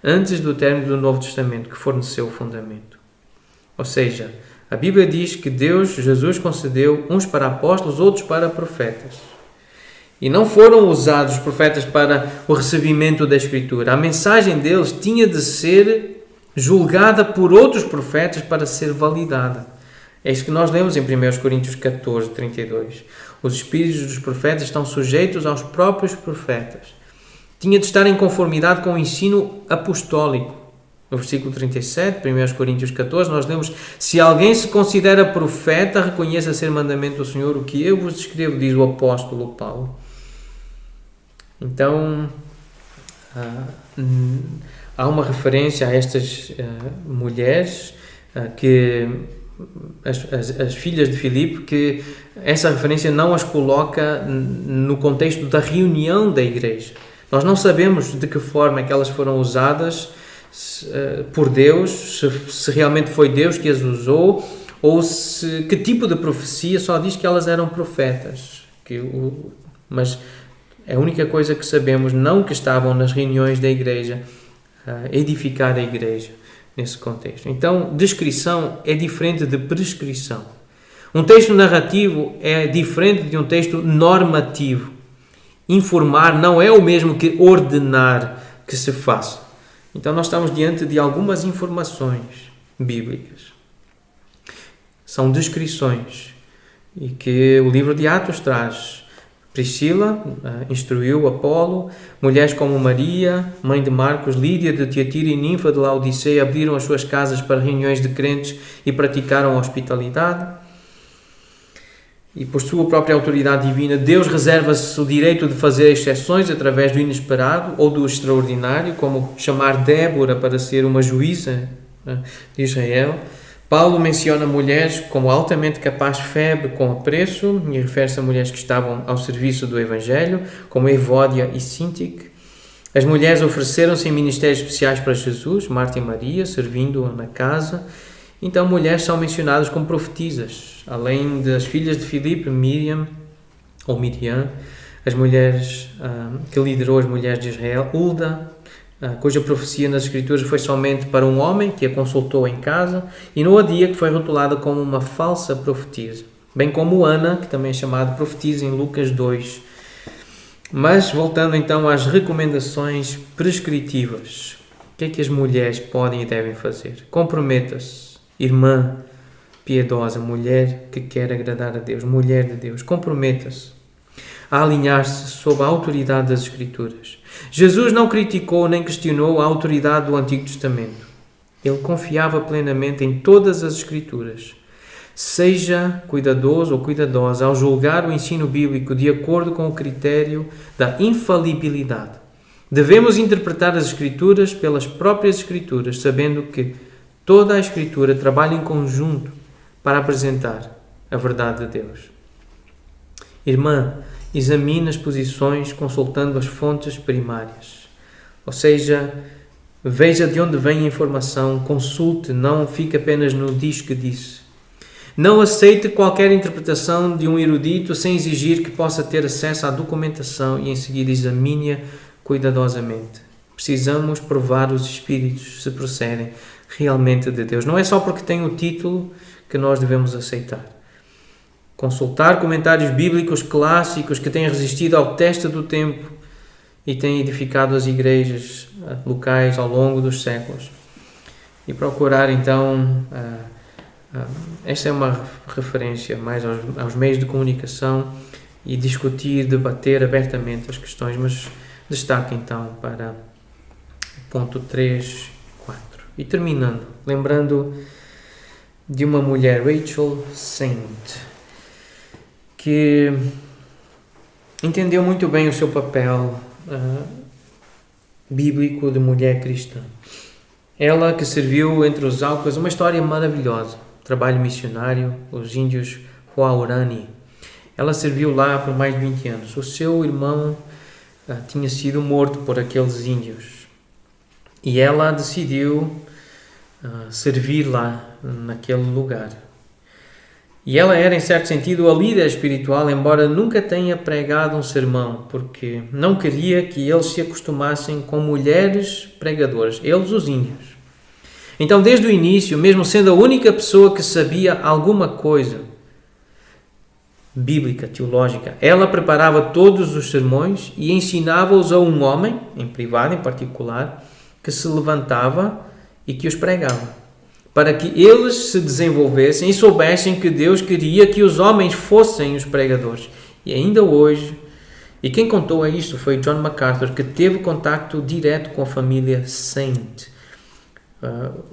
Speaker 1: antes do término do Novo Testamento, que forneceu o fundamento. Ou seja, a Bíblia diz que Jesus concedeu uns para apóstolos, outros para profetas. E não foram usados os profetas para o recebimento da Escritura. A mensagem deles tinha de ser julgada por outros profetas para ser validada. É isso que nós lemos em 1 Coríntios 14:32. Os espíritos dos profetas estão sujeitos aos próprios profetas. Tinha de estar em conformidade com o ensino apostólico. No versículo 37, 1 Coríntios 14, nós lemos: se alguém se considera profeta, reconheça ser mandamento do Senhor o que eu vos escrevo, diz o apóstolo Paulo. Então, há uma referência a estas mulheres, que as filhas de Filipe, que essa referência não as coloca no contexto da reunião da igreja. Nós não sabemos de que forma é que elas foram usadas por Deus, se realmente foi Deus que as usou, ou que tipo de profecia. Só diz que elas eram profetas. Mas é a única coisa que sabemos, não que estavam nas reuniões da igreja, a edificar a igreja nesse contexto. Então, descrição é diferente de prescrição. Um texto narrativo é diferente de um texto normativo. Informar não é o mesmo que ordenar que se faça. Então, nós estamos diante de algumas informações bíblicas. São descrições e que o livro de Atos traz. Priscila instruiu Apolo, mulheres como Maria, mãe de Marcos, Lídia de Tiatira e Ninfa de Laodiceia abriram as suas casas para reuniões de crentes e praticaram hospitalidade. E por sua própria autoridade divina, Deus reserva-se o direito de fazer exceções através do inesperado ou do extraordinário, como chamar Débora para ser uma juíza de Israel. Paulo menciona mulheres como altamente capaz febre com apreço, e refere-se a mulheres que estavam ao serviço do Evangelho, como Evódia e Sintique. As mulheres ofereceram-se em ministérios especiais para Jesus, Marta e Maria, servindo-a na casa. Então, mulheres são mencionadas como profetisas, além das filhas de Filipe, Miriam, as mulheres que liderou as mulheres de Israel, Hulda, cuja profecia nas Escrituras foi somente para um homem que a consultou em casa, e Noadia, que foi rotulada como uma falsa profetisa, bem como Ana, que também é chamada profetisa em Lucas 2. Mas, voltando então às recomendações prescritivas, o que é que as mulheres podem e devem fazer? Comprometa-se, irmã piedosa, mulher que quer agradar a Deus, mulher de Deus, comprometa-se a alinhar-se sob a autoridade das Escrituras. Jesus não criticou nem questionou a autoridade do Antigo Testamento. Ele confiava plenamente em todas as Escrituras. Seja cuidadoso ou cuidadosa ao julgar o ensino bíblico de acordo com o critério da infalibilidade. Devemos interpretar as Escrituras pelas próprias Escrituras, sabendo que toda a Escritura trabalha em conjunto para apresentar a verdade de Deus. Irmã, examine as posições consultando as fontes primárias. Ou seja, veja de onde vem a informação, consulte, não fique apenas no diz que disse. Não aceite qualquer interpretação de um erudito sem exigir que possa ter acesso à documentação e em seguida examine-a cuidadosamente. Precisamos provar os Espíritos se procedem realmente de Deus. Não é só porque tem o título que nós devemos aceitar. Consultar comentários bíblicos clássicos que têm resistido ao teste do tempo e têm edificado as igrejas locais ao longo dos séculos. E procurar, então, esta é uma referência mais aos meios de comunicação e discutir, debater abertamente as questões, mas destaque, então, para o ponto 3, 4. E terminando, lembrando de uma mulher, Rachel Saint, que entendeu muito bem o seu papel bíblico de mulher cristã. Ela que serviu entre os Aucas, uma história maravilhosa, trabalho missionário, os índios Huaorani. Ela serviu lá por mais de 20 anos. O seu irmão tinha sido morto por aqueles índios e ela decidiu servir lá, naquele lugar. E ela era, em certo sentido, a líder espiritual, embora nunca tenha pregado um sermão, porque não queria que eles se acostumassem com mulheres pregadoras, eles os índios. Então, desde o início, mesmo sendo a única pessoa que sabia alguma coisa bíblica, teológica, ela preparava todos os sermões e ensinava-os a um homem, em privado, em particular, que se levantava e que os pregava, para que eles se desenvolvessem e soubessem que Deus queria que os homens fossem os pregadores. E ainda hoje, e quem contou a isto foi John MacArthur, que teve contacto direto com a família Saint.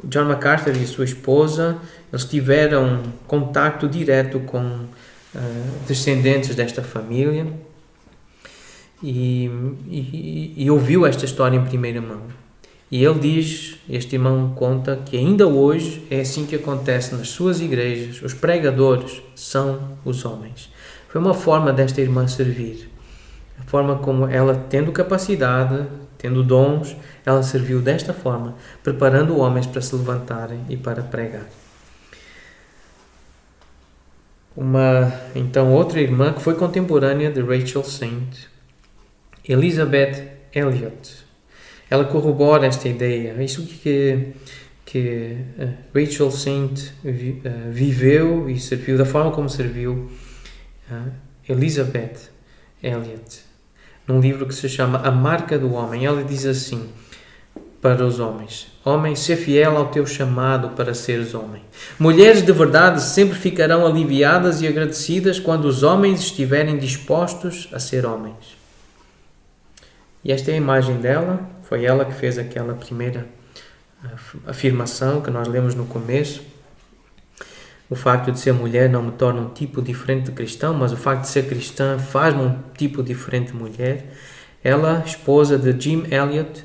Speaker 1: John MacArthur e sua esposa, eles tiveram contacto direto com descendentes desta família e ouviu esta história em primeira mão. E ele diz, este irmão conta, que ainda hoje é assim que acontece nas suas igrejas. Os pregadores são os homens. Foi uma forma desta irmã servir. A forma como ela, tendo capacidade, tendo dons, ela serviu desta forma, preparando homens para se levantarem e para pregar. Então, outra irmã que foi contemporânea de Rachel Saint, Elizabeth Elliot. Ela corrobora esta ideia. Isso que Rachel Saint viveu e serviu, da forma como serviu Elizabeth Elliot, num livro que se chama A Marca do Homem. Ela diz assim para os homens: homem, ser fiel ao teu chamado para seres homem. Mulheres de verdade sempre ficarão aliviadas e agradecidas quando os homens estiverem dispostos a ser homens. E esta é a imagem dela. Foi ela que fez aquela primeira afirmação que nós lemos no começo. O facto de ser mulher não me torna um tipo diferente de cristão, mas o facto de ser cristã faz-me um tipo diferente de mulher. Ela, esposa de Jim Elliot,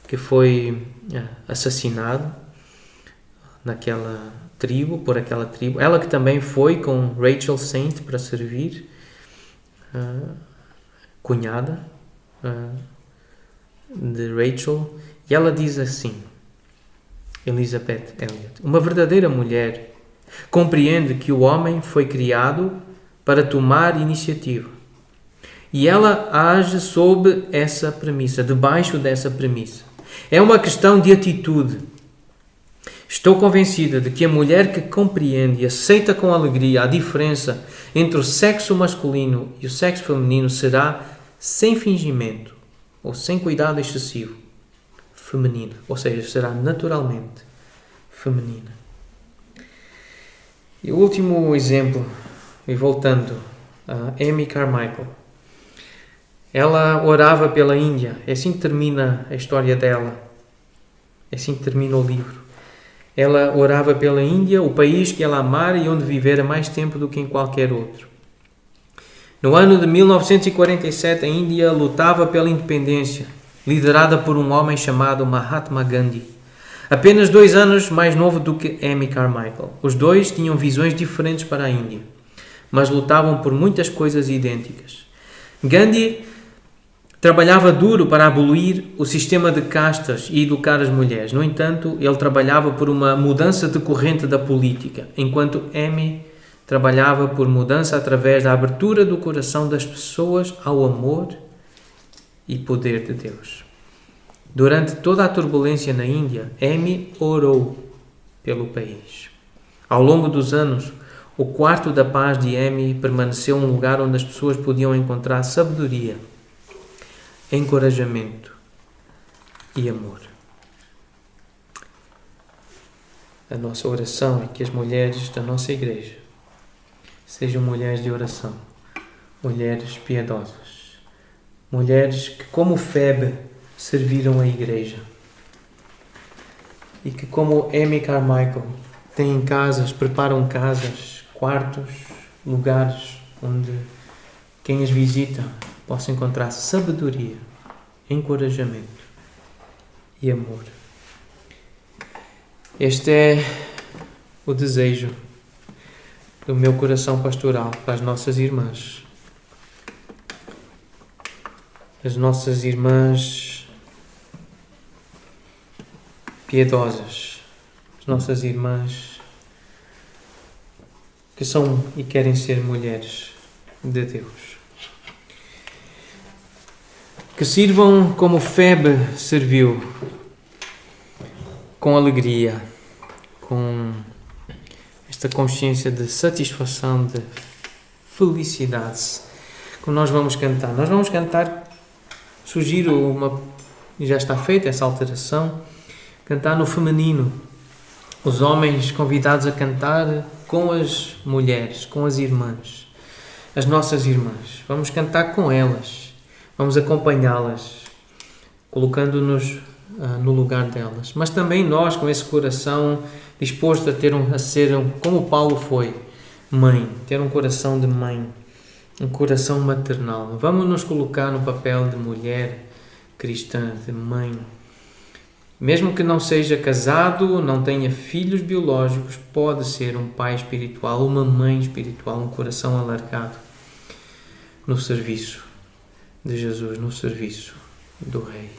Speaker 1: que foi assassinado por aquela tribo. Ela que também foi com Rachel Saint para servir, cunhada de Rachel, e ela diz assim, Elizabeth Elliot: uma verdadeira mulher compreende que o homem foi criado para tomar iniciativa, e ela age sob essa premissa, debaixo dessa premissa. É uma questão de atitude. Estou convencida de que a mulher que compreende e aceita com alegria a diferença entre o sexo masculino e o sexo feminino será, sem fingimento ou sem cuidado excessivo, feminina, ou seja, será naturalmente feminina. E o último exemplo, e voltando a Amy Carmichael, ela orava pela Índia. É assim que termina a história dela, é assim que termina o livro. Ela orava pela Índia, o país que ela amara e onde vivera mais tempo do que em qualquer outro. No ano de 1947, a Índia lutava pela independência, liderada por um homem chamado Mahatma Gandhi, apenas 2 anos mais novo do que Amy Carmichael. Os dois tinham visões diferentes para a Índia, mas lutavam por muitas coisas idênticas. Gandhi trabalhava duro para abolir o sistema de castas e educar as mulheres. No entanto, ele trabalhava por uma mudança de corrente da política, enquanto Amy trabalhava por mudança através da abertura do coração das pessoas ao amor e poder de Deus. Durante toda a turbulência na Índia, Amy orou pelo país. Ao longo dos anos, o quarto da paz de Amy permaneceu um lugar onde as pessoas podiam encontrar sabedoria, encorajamento e amor. A nossa oração é que as mulheres da nossa igreja sejam mulheres de oração, mulheres piedosas, mulheres que, como Febe, serviram a igreja e que, como Amy Carmichael, têm casas, preparam casas, quartos, lugares onde quem as visita possa encontrar sabedoria, encorajamento e amor. Este é o desejo do meu coração pastoral para as nossas irmãs. As nossas irmãs piedosas, as nossas irmãs que são e querem ser mulheres de Deus. Que sirvam como Febe serviu, com alegria, com esta consciência de satisfação, de felicidade. Como nós vamos cantar. Nós vamos cantar, sugiro já está feita essa alteração, cantar no feminino. Os homens convidados a cantar com as mulheres, com as irmãs, as nossas irmãs. Vamos cantar com elas, vamos acompanhá-las, colocando-nos no lugar delas. Mas também nós, com esse coração disposto a ser, como Paulo foi, mãe, ter um coração de mãe, um coração maternal. Vamos nos colocar no papel de mulher cristã, de mãe. Mesmo que não seja casado, não tenha filhos biológicos, pode ser um pai espiritual, uma mãe espiritual, um coração alargado no serviço de Jesus, no serviço do Rei.